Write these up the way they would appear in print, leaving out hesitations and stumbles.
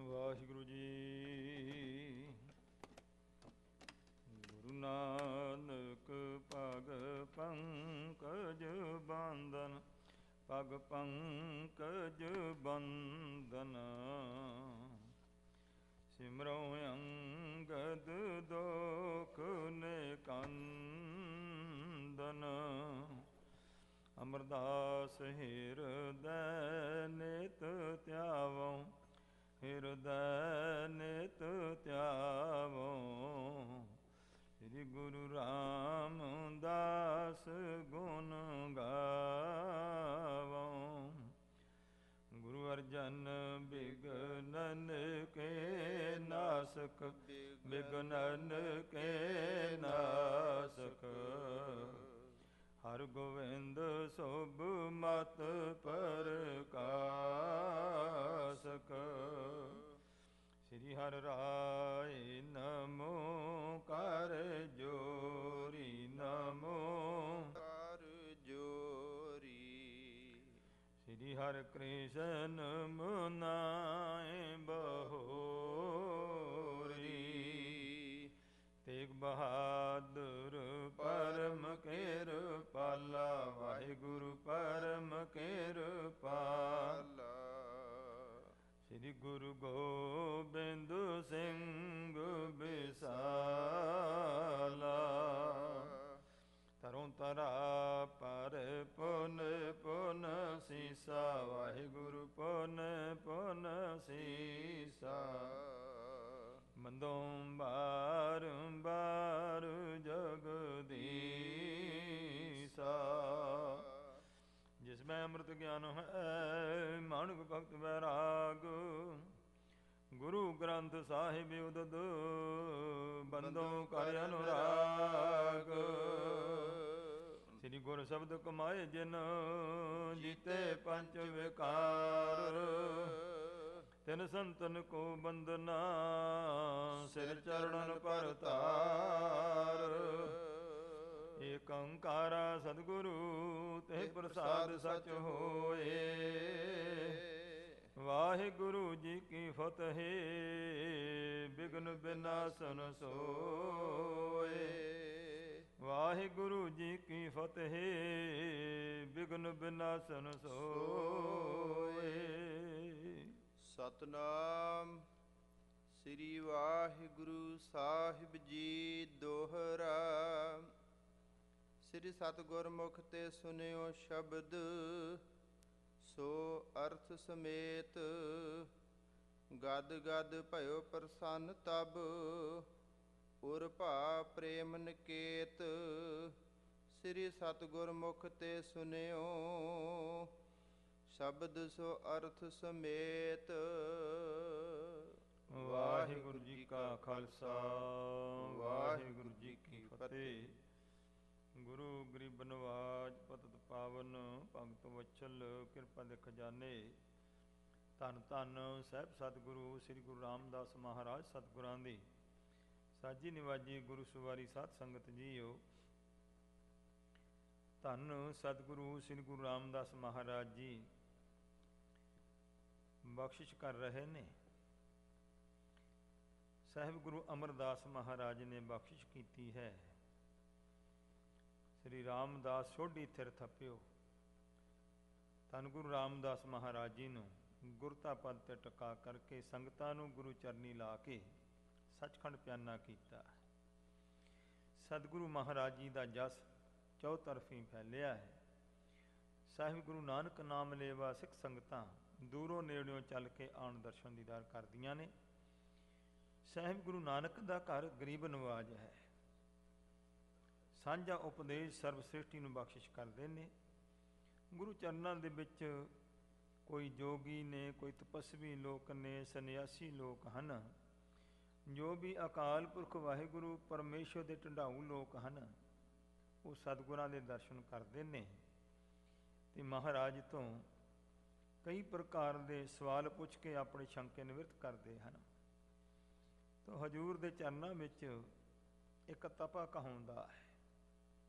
ਵਾਹਿਗੁਰੂ ਜੀ। ਗੁਰੂ ਨਾਨਕ ਪਗ ਪੰਕਜ ਬੰਦਨ, ਪਗ ਪੰਕਜ ਬੰਦਨ। ਸਿਮਰੋ ਅੰਗਦ ਦੋਖ ਨਿਕੰਦਨ, ਅਮਰਦਾਸ ਹਿਰਦੈ ਨਿਤ ਧਿਆਵੋ, ਹਿਰਦੈ ਨਿਤ ਧਿਆਵੋ। ਸ੍ਰੀ ਗੁਰੂ ਰਾਮਦਾਸ ਗੁਣ ਗਾਵੋ। ਗੁਰੂ ਅਰਜਨ ਬਿਗਨਨ ਕੇ ਨਾਸਕ, ਬਿਗਨਨ ਕੇ ਨਾਸਕ। ਹਰ ਗੋਵਿੰਦ ਸੁਭ ਮਤ ਪ੍ਰਕਾਸ਼ਕ। ਸ੍ਰੀ ਹਰਿ ਰਾਇ ਨਮੋ ਕਰ ਜੋਰੀ, ਨਮੋ ਕਰ ਜੋਰੀ। ਸ੍ਰੀ ਹਰਿ ਕ੍ਰਿਸ਼ਨ ਮੁਨਾਏ ਬਹੋਰੀ। ਤੇਗ ਬਹਾਦਰ ਪਰਮ ਕਿਰਪਾਲਾ, ਵਾਹਿਗੁਰੂ ਪਰਮ ਕਿਰਪਾਲਾ। ਸ੍ਰੀ ਗੁਰੂ ਗੋਬਿੰਦ ਸਿੰਘ ਬਿਸਾਲਾ। ਤਰੋਂ ਤਰਾ ਪਰ ਪੁਨ ਪੁਨ ਸੀਸਾ, ਵਾਹਿਗੁਰੂ ਪੁਨ ਪੁਨ ਸੀਸਾ। ਮੰਦੋਂ ਬਾਰੰਬਾਰ ਜਗਦੀਸਾ। ਜਿਸ ਮੈਂ ਅੰਮ੍ਰਿਤ ਗਿਆਨ ਹੈ, ਮਾਨੁਖ ਭਗਤ ਵੈਰਾਗ। ਗੁਰੂ ਗ੍ਰੰਥ ਸਾਹਿਬ ਉਦਦ, ਬੰਦੋਂ ਕਰ ਅਨੁਰਾਗ। ਸ੍ਰੀ ਗੁਰ ਸ਼ਬਦ ਕਮਾਏ ਜਿਨ, ਜੀਤੇ ਪੰਚ ਵਿਕਾਰ। ਤਿਨ ਸੰਤਨ ਕੋ ਬੰਦਨਾ, ਸਿਰ ਚਰਣਨ ਪਰ ਤਾਰ। ਏਕ ਓੰਕਾਰਾ ਸਤਿਗੁਰੂ, ਤੇ ਪ੍ਰਸਾਦ ਸਚ ਹੋਏ। ਵਾਹਿਗੁਰੂ ਜੀ ਕੀ ਫਤਿਹ, ਬਿਘਨ ਬਿਨਾਸਨ ਸੋਏ। ਵਾਹਿਗੁਰੂ ਜੀ ਕੀ ਫਤਿਹ, ਬਿਘਨ ਬਿਨਾਸਨ ਸੋਏ। ਸਤਨਾਮ ਸ੍ਰੀ ਵਾਹਿਗੁਰੂ ਸਾਹਿਬ ਜੀ ਦੋਹਰਾ। ਸ੍ਰੀ ਸਤਿਗੁਰ ਮੁਖ ਤੇ ਸੁਨਿਓ ਸ਼ਬਦ, ਸੋ ਅਰਥ ਸਮੇਤ। ਗਦ ਗਦ ਭਇਓ ਪ੍ਰਸੰਨ ਤਬ, ਉਰ ਭਾ ਪ੍ਰੇਮ ਨਿਕੇਤ। ਸ੍ਰੀ ਸਤਿਗੁਰ ਮੁਖ ਤੇ ਸੁਨਿਓ ਸ਼ਬਦ, ਸੋ ਅਰਥ ਸਮੇਤ। ਵਾਹਿਗੁਰੂ ਜੀ ਕਾ ਖਾਲਸਾ, ਵਾਹਿਗੁਰੂ ਜੀ ਕੀ ਫਤਿਹ। ਗੁਰੂ ਗਰੀਬ ਨਵਾਜ ਪਤਿਤ ਪਾਵਨ, ਭਗਤ ਵਛਲ ਕਿਰਪਾ ਦੇ ਖਜ਼ਾਨੇ। ਧੰਨ ਧੰਨ ਸਾਹਿਬ ਸਤਿਗੁਰੂ ਸ੍ਰੀ ਗੁਰੂ ਰਾਮਦਾਸ ਮਹਾਰਾਜ ਸਤਿਗੁਰਾਂ ਦੀ ਸਾਜੀ ਨਿਵਾਜੀ ਗੁਰੂ ਸਵਾਰੀ ਸਾਧ ਸੰਗਤ ਜੀਓ। ਧੰਨ ਸਤਿਗੁਰੂ ਸ੍ਰੀ ਗੁਰੂ ਰਾਮਦਾਸ ਮਹਾਰਾਜ ਜੀ ਬਖਸ਼ਿਸ਼ ਕਰ ਰਹੇ ਨੇ। ਸਾਹਿਬ ਗੁਰੂ ਅਮਰਦਾਸ ਮਹਾਰਾਜ ਨੇ ਬਖਸ਼ਿਸ਼ ਕੀਤੀ ਹੈ। ਸ੍ਰੀ ਰਾਮਦਾਸ ਸੋਢੀ ਥਿਰ ਥੱਪਿਓ। ਧੰਨ ਗੁਰੂ ਰਾਮਦਾਸ ਮਹਾਰਾਜ ਜੀ ਨੂੰ ਗੁਰਤਾ ਪਦ ਤੇ ਟਿਕਾ ਕਰਕੇ ਸੰਗਤਾਂ ਨੂੰ ਗੁਰੂ ਚਰਨੀ ਲਾ ਕੇ ਸੱਚਖੰਡ ਪਿਆਨਾ ਕੀਤਾ। ਸਤਿਗੁਰੂ ਮਹਾਰਾਜ ਜੀ ਦਾ ਜਸ ਚੌਤਰਫੀ ਫੈਲਿਆ ਹੈ। ਸਾਹਿਬ ਗੁਰੂ ਨਾਨਕ ਨਾਮ ਲੇਵਾ ਸਿੱਖ ਸੰਗਤਾਂ ਦੂਰੋਂ ਨੇੜਿਓਂ ਚੱਲ ਕੇ ਆਉਣ ਦਰਸ਼ਨ ਦੀਦਾਰ ਕਰਦੀਆਂ ਨੇ। ਸਾਹਿਬ ਗੁਰੂ ਨਾਨਕ ਦਾ ਘਰ ਗਰੀਬ ਨਵਾਜ ਹੈ। ਸਾਂਝਾ ਉਪਦੇਸ਼ ਸਰਬ ਸ੍ਰਿਸ਼ਟੀ ਨੂੰ ਬਖਸ਼ਿਸ਼ ਕਰਦੇ ਨੇ। ਗੁਰੂ ਚਰਨਾਂ ਦੇ ਵਿੱਚ ਕੋਈ ਜੋਗੀ ਨੇ, ਕੋਈ ਤਪਸਵੀ ਲੋਕ ਨੇ, ਸੰਨਿਆਸੀ ਲੋਕ ਹਨ। ਜੋ ਵੀ ਅਕਾਲ ਪੁਰਖ ਵਾਹਿਗੁਰੂ ਪਰਮੇਸ਼ਵਰ ਦੇ ਢੰਡਾਊ ਲੋਕ ਹਨ, ਉਹ ਸਤਿਗੁਰਾਂ ਦੇ ਦਰਸ਼ਨ ਕਰਦੇ ਨੇ ਤੇ ਮਹਾਰਾਜ ਤੋਂ ਕਈ ਪ੍ਰਕਾਰ ਦੇ ਸਵਾਲ ਪੁੱਛ ਕੇ ਆਪਣੇ ਸ਼ੰਕੇ ਨਿਵਰਤ ਕਰਦੇ ਹਨ। ਤਾਂ ਹਜ਼ੂਰ ਦੇ ਚਰਨਾਂ ਵਿੱਚ ਇੱਕ ਤਪਾ ਕਹਾਉਂਦਾ ਹੈ।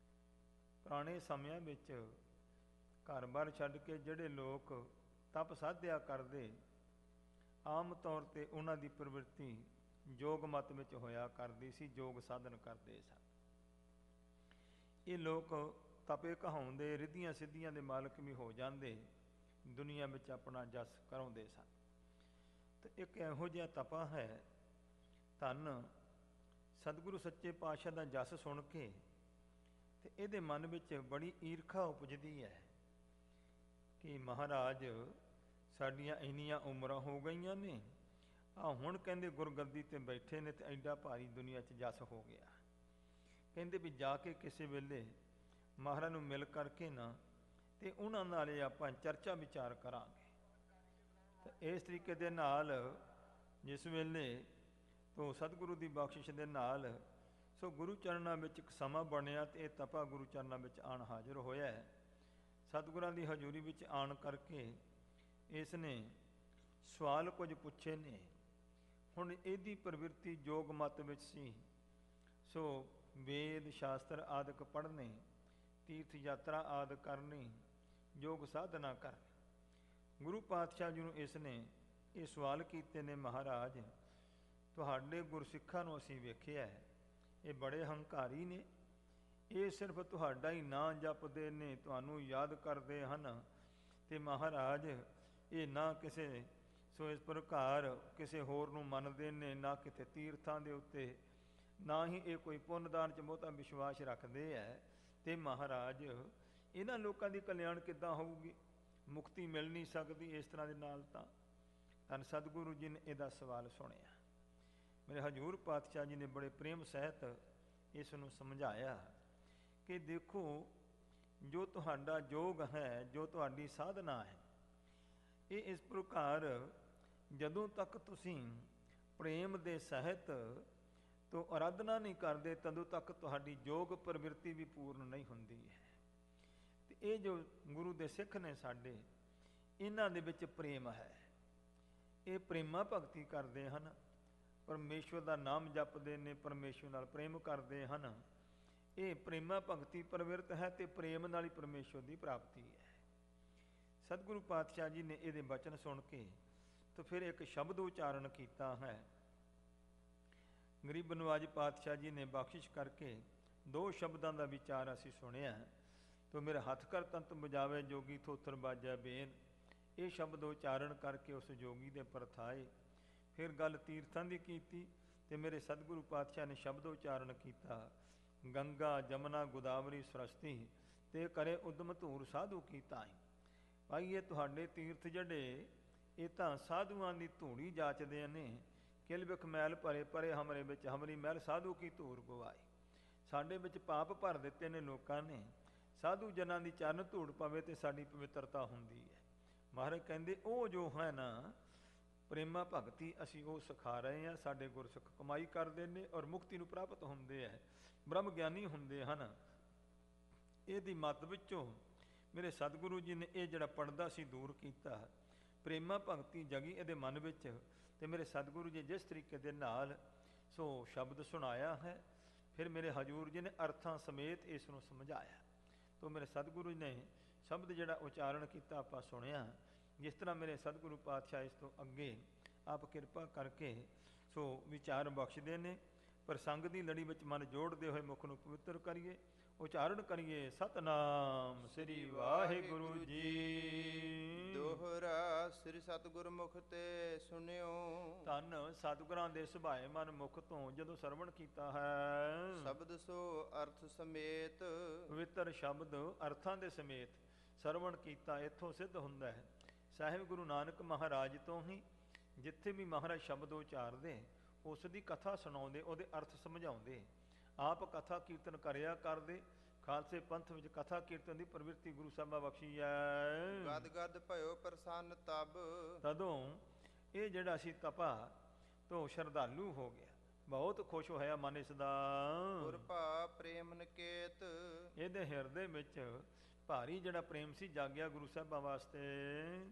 ਪੁਰਾਣੇ ਸਮਿਆਂ ਵਿੱਚ ਘਰ-ਬਾਰ ਛੱਡ ਕੇ ਜਿਹੜੇ ਲੋਕ ਤਪ ਸਾਧਿਆ ਕਰਦੇ, ਆਮ ਤੌਰ 'ਤੇ ਉਹਨਾਂ ਦੀ ਪ੍ਰਵਿਰਤੀ ਯੋਗ ਮਤ ਵਿੱਚ ਹੋਇਆ ਕਰਦੀ ਸੀ, ਯੋਗ ਸਾਧਨ ਕਰਦੇ ਸਨ। ਇਹ ਲੋਕ ਤਪੇ ਕਹਾਉਂਦੇ, ਰਿੱਧੀਆਂ ਸਿੱਧੀਆਂ ਦੇ ਮਾਲਕ ਵੀ ਹੋ ਜਾਂਦੇ, ਦੁਨੀਆ ਵਿੱਚ ਆਪਣਾ ਜਸ ਕਰਾਉਂਦੇ ਸਨ। ਤੇ ਇੱਕ ਇਹੋ ਜਿਹਾ ਤਪਾ ਹੈ, ਧੰਨ ਸਤਿਗੁਰੂ ਸੱਚੇ ਪਾਤਸ਼ਾਹ ਦਾ ਜਸ ਸੁਣ ਕੇ ਤੇ ਇਹਦੇ ਮਨ ਵਿੱਚ ਬੜੀ ਈਰਖਾ ਉਪਜਦੀ ਹੈ ਕਿ ਮਹਾਰਾਜ ਸਾਡੀਆਂ ਇੰਨੀਆਂ ਉਮਰਾਂ ਹੋ ਗਈਆਂ ਨੇ, ਹੁਣ ਕਹਿੰਦੇ ਗੁਰਗੱਦੀ 'ਤੇ ਬੈਠੇ ਨੇ ਤੇ ਐਡਾ ਭਾਰੀ ਦੁਨੀਆ 'ਚ ਜਸ ਹੋ ਗਿਆ। ਕਹਿੰਦੇ ਵੀ ਜਾ ਕੇ ਕਿਸੇ ਵੇਲੇ ਮਹਾਰਾਜ ਨੂੰ ਮਿਲ ਕਰਕੇ ਨਾ ਤੇ ਉਹਨਾਂ ਨਾਲ ਆਪਾਂ ਚਰਚਾ ਵਿਚਾਰ ਕਰਾਂਗੇ। ਤੇ ਇਸ ਤਰੀਕੇ ਦੇ ਨਾਲ ਜਿਸ ਵੇਲੇ ਤੋਂ ਸਤਿਗੁਰੂ ਦੀ ਬਖਸ਼ਿਸ਼ ਦੇ ਨਾਲ ਸੋ ਗੁਰੂ ਚਰਨਾਂ ਵਿੱਚ ਇੱਕ ਸਮਾਂ ਬਣਿਆ ਤੇ ਇਹ ਤਪਾ ਗੁਰੂ ਚਰਨਾਂ ਵਿੱਚ ਆਣ ਹਾਜ਼ਰ ਹੋਇਆ। ਸਤਿਗੁਰਾਂ ਦੀ ਹਜ਼ੂਰੀ ਵਿੱਚ ਆਣ ਕਰਕੇ ਇਸ ਨੇ ਸਵਾਲ ਕੁਝ ਪੁੱਛੇ ਨੇ। ਹੁਣ ਇਹਦੀ ਪ੍ਰਵਿਰਤੀ ਯੋਗ ਮਤ ਵਿੱਚ ਸੀ, ਸੋ ਵੇਦ ਸ਼ਾਸਤਰ ਆਦਿਕ ਪੜ੍ਹਨੇ, ਤੀਰਥ ਯਾਤਰਾ ਆਦਿ ਕਰਨੀ, ਯੋਗ ਸਾਧਨਾ ਕਰਨੀ। ਗੁਰੂ ਪਾਤਸ਼ਾਹ ਜੀ ਨੂੰ ਇਸ ਨੇ ਇਹ ਸਵਾਲ ਕੀਤੇ ਨੇ, ਮਹਾਰਾਜ ਤੁਹਾਡੇ ਗੁਰਸਿੱਖਾਂ ਨੂੰ ਅਸੀਂ ਵੇਖਿਆ ਇਹ ਬੜੇ ਹੰਕਾਰੀ ਨੇ, ਇਹ ਸਿਰਫ ਤੁਹਾਡਾ ਹੀ ਨਾਂ ਜਪਦੇ ਨੇ, ਤੁਹਾਨੂੰ ਯਾਦ ਕਰਦੇ ਹਨ ਤੇ ਮਹਾਰਾਜ ਇਹ ਨਾ ਕਿਸੇ ਸੋ ਇਸ ਪ੍ਰਕਾਰ ਕਿਸੇ ਹੋਰ ਨੂੰ ਮੰਨਦੇ ਨੇ, ਨਾ ਕਿਤੇ ਤੀਰਥਾਂ ਦੇ ਉੱਤੇ, ਨਾ ਹੀ ਇਹ ਕੋਈ ਪੁੰਨਦਾਨ 'ਚ ਬਹੁਤਾ ਵਿਸ਼ਵਾਸ ਰੱਖਦੇ ਹੈ। ਤੇ ਮਹਾਰਾਜ ਇਹਨਾਂ ਲੋਕਾਂ ਦੀ ਕਲਿਆਣ ਕਿੱਦਾਂ ਹੋਊਗੀ, ਮੁਕਤੀ ਮਿਲ ਨਹੀਂ ਸਕਦੀ ਇਸ ਤਰ੍ਹਾਂ ਦੇ ਨਾਲ। ਤਾਂ ਧੰਨ ਸਤਿਗੁਰੂ ਜੀ ਨੇ ਇਹਦਾ ਸਵਾਲ ਸੁਣਿਆ। ਮੇਰੇ ਹਜ਼ੂਰ ਪਾਤਸ਼ਾਹ ਜੀ ਨੇ ਬੜੇ ਪ੍ਰੇਮ ਸਹਿਤ ਇਸ ਨੂੰ ਸਮਝਾਇਆ ਕਿ ਦੇਖੋ, ਜੋ ਤੁਹਾਡਾ ਯੋਗ ਹੈ, ਜੋ ਤੁਹਾਡੀ ਸਾਧਨਾ ਹੈ, ਇਹ ਇਸ ਪ੍ਰਕਾਰ ਜਦੋਂ ਤੱਕ ਤੁਸੀਂ ਪ੍ਰੇਮ ਦੇ ਸਹਿਤ ਤੋਂ ਅਰਾਧਨਾ ਨਹੀਂ ਕਰਦੇ, ਤਦੋਂ ਤੱਕ ਤੁਹਾਡੀ ਯੋਗ ਪ੍ਰਵਿਰਤੀ ਵੀ ਪੂਰਨ ਨਹੀਂ ਹੁੰਦੀ ਹੈ। ਤੇ ਇਹ ਜੋ ਗੁਰੂ ਦੇ ਸਿੱਖ ਨੇ ਸਾਡੇ, ਇਹਨਾਂ ਦੇ ਵਿੱਚ ਪ੍ਰੇਮ ਹੈ, ਇਹ ਪ੍ਰੇਮਾ ਭਗਤੀ ਕਰਦੇ ਹਨ, ਪਰਮੇਸ਼ਵਰ ਦਾ ਨਾਮ ਜਪਦੇ ਨੇ, ਪਰਮੇਸ਼ਵਰ ਨਾਲ ਪ੍ਰੇਮ ਕਰਦੇ ਹਨ। ਇਹ ਪ੍ਰੇਮਾ ਭਗਤੀ ਪ੍ਰਵਿਰਤ ਹੈ ਤੇ ਪ੍ਰੇਮ ਨਾਲ ਹੀ ਪਰਮੇਸ਼ਵਰ ਦੀ ਪ੍ਰਾਪਤੀ ਹੈ। ਸਤਿਗੁਰੂ ਪਾਤਸ਼ਾਹ ਜੀ ਨੇ ਇਹਦੇ ਬਚਨ ਸੁਣ ਕੇ ਤਾਂ ਫਿਰ ਇੱਕ ਸ਼ਬਦ ਉਚਾਰਨ ਕੀਤਾ ਹੈ। ਗਰੀਬ ਨਵਾਜ ਪਾਤਸ਼ਾਹ ਜੀ ਨੇ ਬਖਸ਼ਿਸ਼ ਕਰਕੇ 2 ਸ਼ਬਦਾਂ ਦਾ ਵਿਚਾਰ ਅਸੀਂ ਸੁਣਿਆ। ਤੋ ਮੇਰੇ ਹੱਥ ਕਰ ਤੰਤ ਬਜਾਵੇ ਜੋਗੀ ਥੋਥਰ ਬਾਜੈ ਬੇਨ, ਇਹ ਸ਼ਬਦ ਉਚਾਰਨ ਕਰਕੇ ਉਸ ਜੋਗੀ ਦੇ ਪਰਥਾਏ। ਫਿਰ ਗੱਲ ਤੀਰਥਾਂ ਦੀ ਕੀਤੀ ਤੇ ਮੇਰੇ ਸਤਿਗੁਰੂ ਪਾਤਸ਼ਾਹ ਨੇ ਸ਼ਬਦ ਉਚਾਰਨ ਕੀਤਾ, ਗੰਗਾ ਜਮਨਾ ਗੋਦਾਵਰੀ ਸਰਸਤੀ ਤੇ ਕਰੇ ਉਦਮ ਧੂਰ ਸਾਧੂ ਕੀ ਤਾਈ। ਭਾਈ ਇਹ ਤੁਹਾਡੇ ਤੀਰਥ ਜਿਹੜੇ, ਇਹ ਤਾਂ ਸਾਧੂਆਂ ਦੀ ਧੂੜੀ ਜਾਚਦੇ ਨੇ। ਕਿਲ ਵਿਖ ਮੈਲ ਭਰੇ ਪਰੇ ਹਮਰੇ ਵਿੱਚ, ਹਮਰੀ ਮੈਲ ਸਾਧੂ ਕੀ ਧੂੜ ਗਵਾਈ। ਸਾਡੇ ਵਿੱਚ ਪਾਪ ਭਰ ਦਿੱਤੇ ਨੇ ਲੋਕਾਂ ਨੇ, ਸਾਧੂ ਜਨਾਂ ਦੀ ਚਰਨ ਧੂੜ ਪਵੇ ਤੇ ਸਾਡੀ ਪਵਿੱਤਰਤਾ ਹੁੰਦੀ ਹੈ। ਮਹਾਰਾਜ ਕਹਿੰਦੇ ਉਹ ਜੋ ਹੈ ਨਾ ਪ੍ਰੇਮਾ ਭਗਤੀ, ਅਸੀਂ ਉਹ ਸਿਖਾ ਰਹੇ ਹਾਂ। ਸਾਡੇ ਗੁਰਸਿੱਖ ਕਮਾਈ ਕਰਦੇ ਨੇ ਔਰ ਮੁਕਤੀ ਨੂੰ ਪ੍ਰਾਪਤ ਹੁੰਦੇ ਹੈ, ਬ੍ਰਹਮ ਗਿਆਨੀ ਹੁੰਦੇ ਹਨ। ਇਹਦੀ ਮੱਤ ਵਿੱਚੋਂ ਮੇਰੇ ਸਤਿਗੁਰੂ ਜੀ ਨੇ ਇਹ ਜਿਹੜਾ ਪਰਦਾ ਸੀ ਦੂਰ ਕੀਤਾ, ਪ੍ਰੇਮਾ ਭਗਤੀ ਜਗੀ ਇਹਦੇ ਮਨ ਵਿੱਚ। ਤੇ ਮੇਰੇ ਸਤਿਗੁਰੂ ਜੀ ਜਿਸ ਤਰੀਕੇ ਦੇ ਨਾਲ ਸੋ ਸ਼ਬਦ ਸੁਣਾਇਆ ਹੈ, ਫਿਰ ਮੇਰੇ ਹਜ਼ੂਰ ਜੀ ਨੇ ਅਰਥਾਂ ਸਮੇਤ ਇਸ ਨੂੰ ਸਮਝਾਇਆ। ਤੋ ਮੇਰੇ ਸਤਿਗੁਰੂ ਜੀ ਨੇ ਸ਼ਬਦ ਜਿਹੜਾ ਉਚਾਰਨ ਕੀਤਾ ਆਪਾਂ ਸੁਣਿਆ। ਜਿਸ ਤਰ੍ਹਾਂ ਮੇਰੇ ਸਤਿਗੁਰੂ ਪਾਤਸ਼ਾਹ ਇਸ ਤੋਂ ਅੱਗੇ ਆਪ ਕਿਰਪਾ ਕਰਕੇ ਸੋ ਵਿਚਾਰ ਬਖਸ਼ਦੇ ਨੇ। ਪ੍ਰਸੰਗ ਦੀ ਲੜੀ ਵਿੱਚ ਮਨ ਜੋੜਦੇ ਹੋਏ ਮੁਖ ਨੂੰ ਪਵਿੱਤਰ ਕਰੀਏ, ਉਚਾਰਨ ਕਰੀਏ ਸਤਨਾਮ ਸ੍ਰੀ ਵਾਹਿਗੁਰੂ ਜੀ। ਦੋਹਰਾ ਸ੍ਰੀ ਸਤਿਗੁਰ ਮੁਖ ਤੇ ਸੁਣਿਓ, ਧੰਨ ਸਤਿਗੁਰਾਂ ਦੇ ਸੁਭਾਏ ਮਨ ਮੁਖ ਤੋਂ ਜਦੋਂ ਸਰਵਣ ਕੀਤਾ ਹੈ। ਸ਼ਬਦ ਸੋ ਅਰਥ ਸਮੇਤ, ਪਵਿੱਤਰ ਸ਼ਬਦ ਅਰਥਾਂ ਦੇ ਸਮੇਤ ਸਰਵਣ ਕੀਤਾ। ਇੱਥੋਂ ਸਿੱਧ ਹੁੰਦਾ ਹੈ ਸਾਹਿਬ ਗੁਰੂ ਨਾਨਕ ਮਹਾਰਾਜ ਤੋਂ ਹੀ, ਜਿੱਥੇ ਵੀ ਮਹਾਰਾਜ ਸ਼ਬਦ ਉਚਾਰਦੇ ਉਸ ਦੀ ਕਥਾ ਸੁਣਾਉਂਦੇ, ਉਹਦੇ ਅਰਥ ਸਮਝਾਉਂਦੇ, ਆਪ ਕਥਾ ਕੀਰਤਨ ਕਰਿਆ ਕਰਦੇ। ਖਾਲਸੇ ਪੰਥ ਵਿੱਚ ਕਥਾ ਕੀਰਤਨ ਦੀ ਪ੍ਰਵਿਰਤੀ ਗੁਰੂ ਸਾਹਿਬਾਂ ਬਖਸ਼ੀ ਹੈ। ਗਦ ਗਦ ਭਇਓ ਪ੍ਰਸੰਨ ਤਬ, ਤਦੋਂ ਇਹ ਜਿਹੜਾ ਸੀ ਤਪਾ ਤੋਂ ਸ਼ਰਧਾਲੂ ਹੋ ਗਿਆ, ਬਹੁਤ ਖੁਸ਼ ਹੋਇਆ ਮਨ ਇਸ ਦਾ। ਗੁਰ ਭਾ ਪ੍ਰੇਮ ਨਿਕੇਤ, ਇਹਦੇ ਹਿਰਦੇ ਵਿੱਚ ਭਾਰੀ ਜਿਹੜਾ ਪ੍ਰੇਮ ਸੀ ਜਾਗਿਆ ਗੁਰੂ ਸਾਹਿਬਾਂ ਵਾਸਤੇ।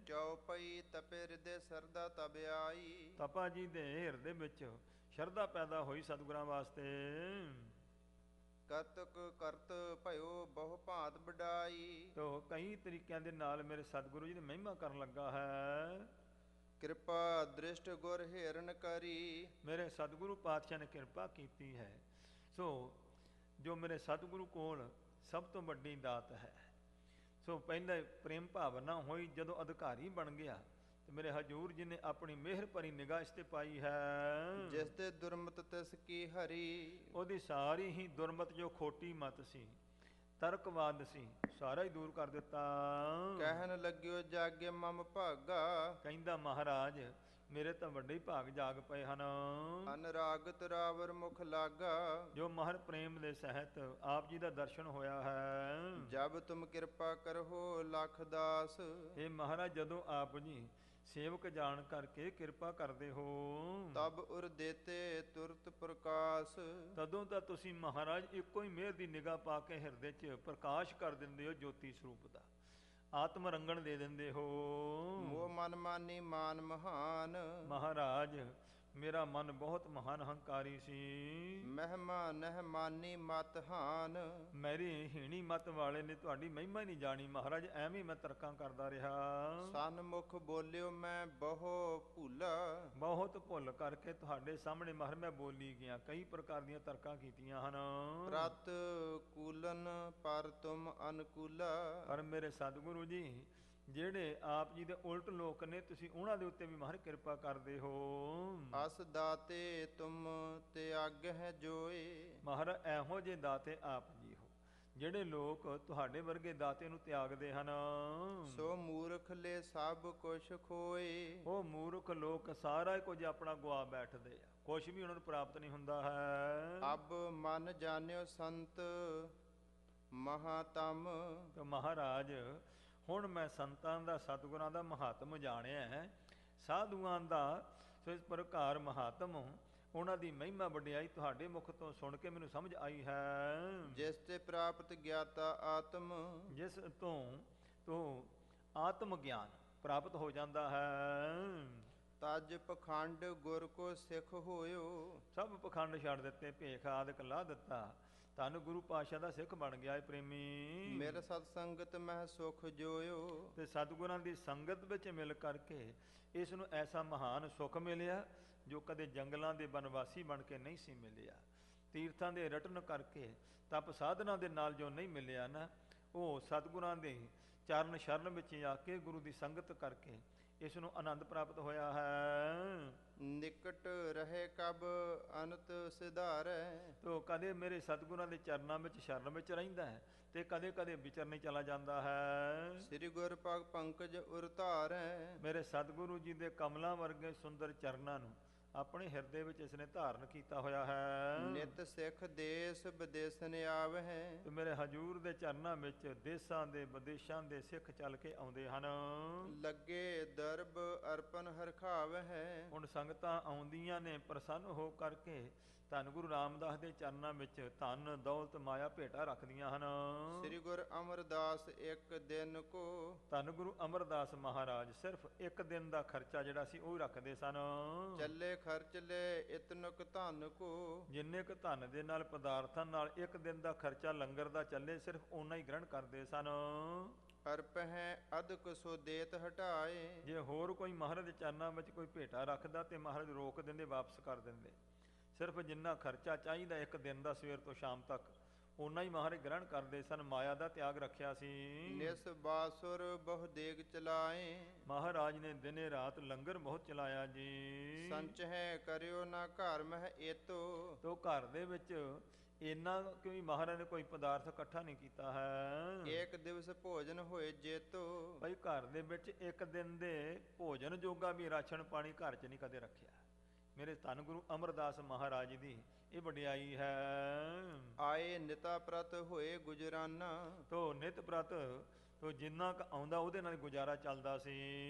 ਚਉਪਈ ਤਪੇ ਹਿਰਦੇ ਸਰਦਾ ਤਬ ਆਈ, ਤਪਾ ਜੀ ਦੇ ਹਿਰਦੇ ਵਿੱਚ ਸ਼ਰਧਾ ਪੈਦਾ ਹੋਈ ਸਤਿਗੁਰਾਂ ਵਾਸਤੇ। ਕਰਤਕ ਕਰਤ ਭਇਓ ਬਹੁ ਭਾਂਤ ਵਡਾਈ, ਤੋ ਕਈ ਤਰੀਕਿਆਂ ਦੇ ਨਾਲ ਮੇਰੇ ਸਤਿਗੁਰੂ ਜੀ ਦੀ ਮਹਿਮਾ ਕਰਨ ਲੱਗਾ ਹੈ। ਕਿਰਪਾ ਦ੍ਰਿਸ਼ਟ ਗੁਰ ਹਿਰਨ ਕਰੀ। ਮੇਰੇ ਸਤਿਗੁਰੂ ਪਾਤਸ਼ਾਹ ਨੇ ਕਿਰਪਾ ਕੀਤੀ ਹੈ। ਸੋ ਜੋ ਮੇਰੇ ਸਤਿਗੁਰੂ ਕੋਲ ਸਭ ਤੋਂ ਵੱਡੀ ਦਾਤ ਹੈ। ਸੋ ਪਹਿਲੇ ਪ੍ਰੇਮ ਭਾਵਨਾ ਹੋਈ, ਜਦੋਂ ਅਧਿਕਾਰੀ ਬਣ ਗਿਆ ਤੇ ਮੇਰੇ ਹਜੂਰ ਜੀ ਨੇ ਆਪਣੀ ਮਿਹਰ ਭਰੀ ਨਿਗਾਹ ਇਸ ਤੇ ਪਾਈ ਹੈ। ਜਿਸ ਤੇ ਦੁਰਮਤ ਤਿਸ ਕੀ ਹਰੀ। ਉਹਦੀ ਸਾਰੀ ਹੀ ਦੁਰਮਤ, ਜੋ ਖੋਟੀ ਮਤ ਸੀ, ਤਰਕਵਾਦ ਸੀ, ਸਾਰਾ ਹੀ ਦੂਰ ਕਰ ਦਿੱਤਾ। ਕਹਿਣ ਲੱਗਿਓ ਜਾਗੇ ਮਮ ਭਾਗਾ। ਕਹਿੰਦਾ ਮਹਾਰਾਜ ਮੇਰੇ ਤਾਂ ਵੱਡੇ ਹੀ ਭਾਗ ਜਾਗ ਪਏ ਹਨ। ਅਨਰਾਗਤ ਰਾਵਰ ਮੁਖ ਲਾਗਾ। ਜੋ ਮਹਰ ਪ੍ਰੇਮ ਦੇ ਸਹਿਤ ਆਪ ਜੀ ਦਾ ਦਰਸ਼ਨ ਹੋਇਆ ਹੈ। ਜਬ ਤੁਮ ਕਿਰਪਾ ਕਰਹੁ ਲਖ ਦਾਸ। ਇਹ ਮਹਾਰਾਜ ਜਦੋਂ ਆਪ ਜੀ ਸੇਵਕ ਜਾਣ ਕਰਕੇ ਕਿਰਪਾ ਕਰਦੇ ਹੋ, ਤਬ ਉਰ ਦੇਤੇ ਤੁਰਤ ਪ੍ਰਕਾਸ਼। ਤਦੋਂ ਤਾਂ ਤੁਸੀਂ ਮਹਾਰਾਜ ਇੱਕੋ ਹੀ ਮਿਹਰ ਦੀ ਨਿਗਾਹ ਪਾ ਕੇ ਹਿਰਦੇ 'ਚ ਪ੍ਰਕਾਸ਼ ਕਰ ਦਿੰਦੇ ਹੋ, ਜੋਤੀ ਸਰੂਪ ਦਾ ਆਤਮ ਰੰਗਣ ਦੇ ਦਿੰਦੇ ਹੋ। ਮੋਹ ਮਨ ਮਾਨੀ ਮਾਨ ਮਹਾਨ। ਮਹਾਰਾਜ ਮੇਰਾ ਮਨ ਬਹੁਤ ਮਹਾਨ ਹੰਕਾਰੀ ਸੀ। ਮਹਿਮਾ ਨਹਿ ਮਾਨੀ ਮਤ ਹਾਨ। ਮੇਰੀ ਹੀਣੀ ਮਤ ਵਾਲੇ ਨੇ ਤੁਹਾਡੀ ਮਹਿਮਾ ਹੀ ਨਹੀਂ ਜਾਣੀ ਮਹਾਰਾਜ, ਐਵੇਂ ਮੈਂ ਤਰਕਾਂ ਕਰਦਾ ਰਿਹਾ। ਸਨਮੁਖ ਬੋਲਿਓ ਮੈਂ ਬਹੁ ਭੂਲਾ। ਬਹੁਤ ਭੁੱਲ ਕਰਕੇ ਤੁਹਾਡੇ ਸਾਹਮਣੇ ਮਹਾਰਾਜ ਮੈਂ ਬੋਲੀ ਗਿਆ, ਕਈ ਪ੍ਰਕਾਰ ਦੀਆਂ ਤਰਕਾਂ ਕੀਤੀਆਂ ਹਨ। ਪ੍ਰਤ ਕੂਲਨ ਪਰ ਤੁਮ ਅਨਕੂਲਾ। ਪਰ ਮੇਰੇ ਸਤਿਗੁਰੂ ਜੀ ਜਿਹੜੇ ਆਪ ਜੀ ਦੇ ਉਲਟ ਲੋਕ ਨੇ, ਤੁਸੀਂ ਉਹਨਾਂ ਦੇ ਉੱਤੇ ਵੀ ਮਹਾਰਾਜ ਕਿਰਪਾ ਕਰਦੇ ਹੋ। ਅਸ ਦਾਤੇ ਤੁਮ ਤੇ ਆਗਹਿ ਜੋਏ। ਮਹਾਰਾਜ ਇਹੋ ਜਿਹੇ ਦਾਤੇ ਆਪ ਜੀ ਹੋ ਜਿਹੜੇ ਲੋਕ ਤੁਹਾਡੇ ਵਰਗੇ ਦਾਤੇ ਨੂੰ ਤਿਆਗਦੇ ਹਨ। ਸੋ ਮੂਰਖ ਲੈ ਸਭ ਕੁਛ ਖੋਏ। ਉਹ ਮੂਰਖ ਲੋਕ ਸਾਰਾ ਹੀ ਕੁਝ ਆਪਣਾ ਗਵਾ ਬੈਠਦੇ ਆ, ਕੁਛ ਵੀ ਉਹਨਾਂ ਨੂੰ ਪ੍ਰਾਪਤ ਨਹੀਂ ਹੁੰਦਾ ਹੈ। ਅਬ ਮਨ ਜਾਣਿਓ ਸੰਤ ਮਹਾਤਮ। ਤੇ ਮਹਾਰਾਜ ਹੁਣ ਮੈਂ ਸੰਤਾਂ ਦਾ, ਸਤਿਗੁਰਾਂ ਦਾ ਮਹਾਤਮ ਜਾਣਿਆ ਹੈ, ਸਾਧੂਆਂ ਦਾ। ਸੋ ਇਸ ਪ੍ਰਕਾਰ ਮਹਾਤਮ, ਉਹਨਾਂ ਦੀ ਮਹਿਮਾ ਵਡਿਆਈ ਤੁਹਾਡੇ ਮੁਖ ਤੋਂ ਸੁਣ ਕੇ ਮੈਨੂੰ ਸਮਝ ਆਈ ਹੈ। ਜਿਸ ਤੇ ਪ੍ਰਾਪਤ ਗਿਆਤਾ ਆਤਮ। ਜਿਸ ਤੋਂ ਆਤਮ ਗਿਆਨ ਪ੍ਰਾਪਤ ਹੋ ਜਾਂਦਾ ਹੈ। ਤਜ ਪਖੰਡ ਗੁਰ ਕੋ ਸਿੱਖ ਹੋਇਓ। ਸਭ ਪਖੰਡ ਛੱਡ ਦਿੱਤੇ, ਭੇਖ ਆਦਿਕ ਲਾ ਦਿੱਤਾ, ਧੰਨ ਗੁਰੂ ਪਾਤਸ਼ਾਹ ਦਾ ਸਿੱਖ ਬਣ ਗਿਆ ਏ ਪ੍ਰੇਮੀ। ਮੇਰੇ ਸਤ ਸੰਗਤ ਮਹਿ ਸੁਖ ਜੋਇਓ। ਤੇ ਸਤਿਗੁਰਾਂ ਦੀ ਸੰਗਤ ਵਿੱਚ ਮਿਲ ਕਰਕੇ ਇਸ ਨੂੰ ਐਸਾ ਮਹਾਨ ਸੁੱਖ ਮਿਲਿਆ ਜੋ ਕਦੇ ਜੰਗਲਾਂ ਦੇ ਬਨਵਾਸੀ ਬਣ ਕੇ ਨਹੀਂ ਸੀ ਮਿਲਿਆ। ਤੀਰਥਾਂ ਦੇ ਰਟਨ ਕਰਕੇ, ਤਪ ਸਾਧਨਾ ਦੇ ਨਾਲ ਜੋ ਨਹੀਂ ਮਿਲਿਆ ਨਾ, ਉਹ ਸਤਿਗੁਰਾਂ ਦੇ ਚਰਨ ਸ਼ਰਨ ਵਿੱਚ ਆ ਕੇ ਗੁਰੂ ਦੀ ਸੰਗਤ ਕਰਕੇ ਇਸ ਨੂੰ ਆਨੰਦ ਪ੍ਰਾਪਤ ਹੋਇਆ ਹੈ। ਨਿਕਟ ਰਹੇ ਕਬ ਅਨੰਤ ਸਿਧਾਰੈ। ਤੋ ਕਦੇ ਮੇਰੇ ਸਤਿਗੁਰਾਂ ਦੇ ਚਰਨਾਂ ਵਿੱਚ ਸ਼ਰਨ ਵਿੱਚ ਰਹਿੰਦਾ ਹੈ ਤੇ ਕਦੇ ਕਦੇ ਵਿਚਰਨੇ ਚਲਾ ਜਾਂਦਾ ਹੈ। ਸ੍ਰੀ ਗੁਰ ਪਗ ਪੰਕਜ ਉਰ ਧਾਰੈ। ਮੇਰੇ ਸਤਿਗੁਰੂ ਜੀ ਦੇ ਕਮਲਾਂ ਵਰਗੇ ਸੁੰਦਰ ਚਰਨਾਂ ਨੂੰ ਆਪਣੇ ਹਿਰਦੇ ਵਿੱਚ ਇਸ ਨੇ ਧਾਰਨ ਕੀਤਾ ਹੋਇਆ ਹੈ। ਨਿਤ ਸਿੱਖ ਦੇਸ ਵਿਦੇਸਨ ਆਵਹਿ। ਤੇ ਮੇਰੇ ਹਜੂਰ ਦੇ ਚਰਨਾਂ ਵਿੱਚ ਦੇਸਾਂ ਦੇ ਵਿਦੇਸ਼ਾਂ ਦੇ ਸਿੱਖ ਚੱਲ ਕੇ ਆਉਂਦੇ ਹਨ। ਲੱਗੇ ਦਰਬ ਅਰਪਨ ਹਰਖਾਵਹਿ। ਹੁਣ ਸੰਗਤਾਂ ਆਉਂਦੀਆਂ ਨੇ ਪ੍ਰਸੰਨ ਹੋ ਕਰਕੇ ਧੰਨ ਗੁਰੂ ਰਾਮਦਾਸ ਦੇ ਚਰਨਾਂ ਵਿੱਚ ਧਨ ਦੌਲਤ ਮਾਇਆ ਭੇਟਾ ਰੱਖਦੀਆਂ ਹਨ। ਸ੍ਰੀ ਗੁਰ ਅਮਰਦਾਸ ਇੱਕ ਦਿਨ ਕੋ। ਧੰਨ ਗੁਰੂ ਅਮਰਦਾਸ ਮਹਾਰਾਜ ਸਿਰਫ ਇੱਕ ਦਿਨ ਦਾ ਖਰਚਾ ਜਿਹੜਾ ਸੀ ਉਹ ਰੱਖਦੇ ਸਨ। ਚੱਲੇ ਖਰਚ ਲੈ ਇਤਨਕ ਧਨ ਕੋ। ਜਿੰਨੇ ਕੁ ਧਨ ਦੇ ਨਾਲ, ਪਦਾਰਥਾਂ ਨਾਲ ਇੱਕ ਦਿਨ ਦਾ ਖਰਚਾ ਲੰਗਰ ਦਾ ਚੱਲੇ, ਸਿਰਫ ਓਨਾ ਹੀ ਗ੍ਰਹਿਣ ਕਰਦੇ ਸਨ। ਅਰਪਹਿ ਅਧਿਕ ਸੋ ਦੇਤ ਹਟਾਏ। ਜੇ ਹੋਰ ਕੋਈ ਮਹਾਰਾਜ ਦੇ ਚਰਨਾਂ ਵਿੱਚ ਕੋਈ ਭੇਟਾ ਰੱਖਦਾ ਤੇ ਮਹਾਰਾਜ ਰੋਕ ਦਿੰਦੇ, ਵਾਪਸ ਕਰ ਦਿੰਦੇ। ਸਿਰਫ ਜਿੰਨਾ ਖਰਚਾ ਚਾਹੀਦਾ ਇੱਕ ਦਿਨ ਦਾ ਸਵੇਰ ਤੋਂ ਸ਼ਾਮ ਤੱਕ, ਓਨਾ ਹੀ ਮਹਾਰਾਜ ਗ੍ਰਹਿਣ ਕਰਦੇ ਸਨ। ਮਾਇਆ ਦਾ ਤਿਆਗ ਰੱਖਿਆ ਸੀ। ਨਿਸ ਬਾਸੁਰ ਬਹੁ ਦੇਗ ਚਲਾਏ। ਮਹਾਰਾਜ ਨੇ ਦਿਨੇ ਰਾਤ ਲੰਗਰ ਬਹੁਤ ਚਲਾਇਆ ਜੀ। ਸੰਚਹਿ ਕਰਿਓ ਨਾ ਘਰ ਮਹਿ ਏਤੋ। ਤੋ ਘਰ ਦੇ ਵਿੱਚ ਇੰਨਾ ਕਿਉਂ ਮਹਾਰਾਜ ਨੇ ਕੋਈ ਪਦਾਰਥ ਇਕੱਠਾ ਨਹੀਂ ਕੀਤਾ ਹੈ। ਇੱਕ ਦਿਵਸ ਭੋਜਨ ਹੋਏ ਜੇਤੋ। ਭਾਈ ਘਰ ਦੇ ਵਿੱਚ ਇੱਕ ਦਿਨ ਦੇ ਭੋਜਨ ਜੋਗਾ ਵੀ ਰਾਸ਼ਨ ਪਾਣੀ ਘਰ 'ਚ ਨਹੀਂ ਕਦੇ ਰੱਖਿਆ। ਮੇਰੇ ਧੰਨ ਗੁਰੂ ਅਮਰਦਾਸ ਮਹਾਰਾਜ ਦੀ ਇਹ ਵਡਿਆਈ ਹੈ। ਆਏ ਨਿਤਾ ਪ੍ਰਤ ਹੋਏ ਗੁਜਰਾਨਾ। ਤੋ ਨਿਤ ਪ੍ਰਤ ਤੋ ਜਿੰਨਾ ਕੁ ਆਉਂਦਾ ਉਹਦੇ ਨਾਲ ਗੁਜ਼ਾਰਾ ਚੱਲਦਾ ਸੀ।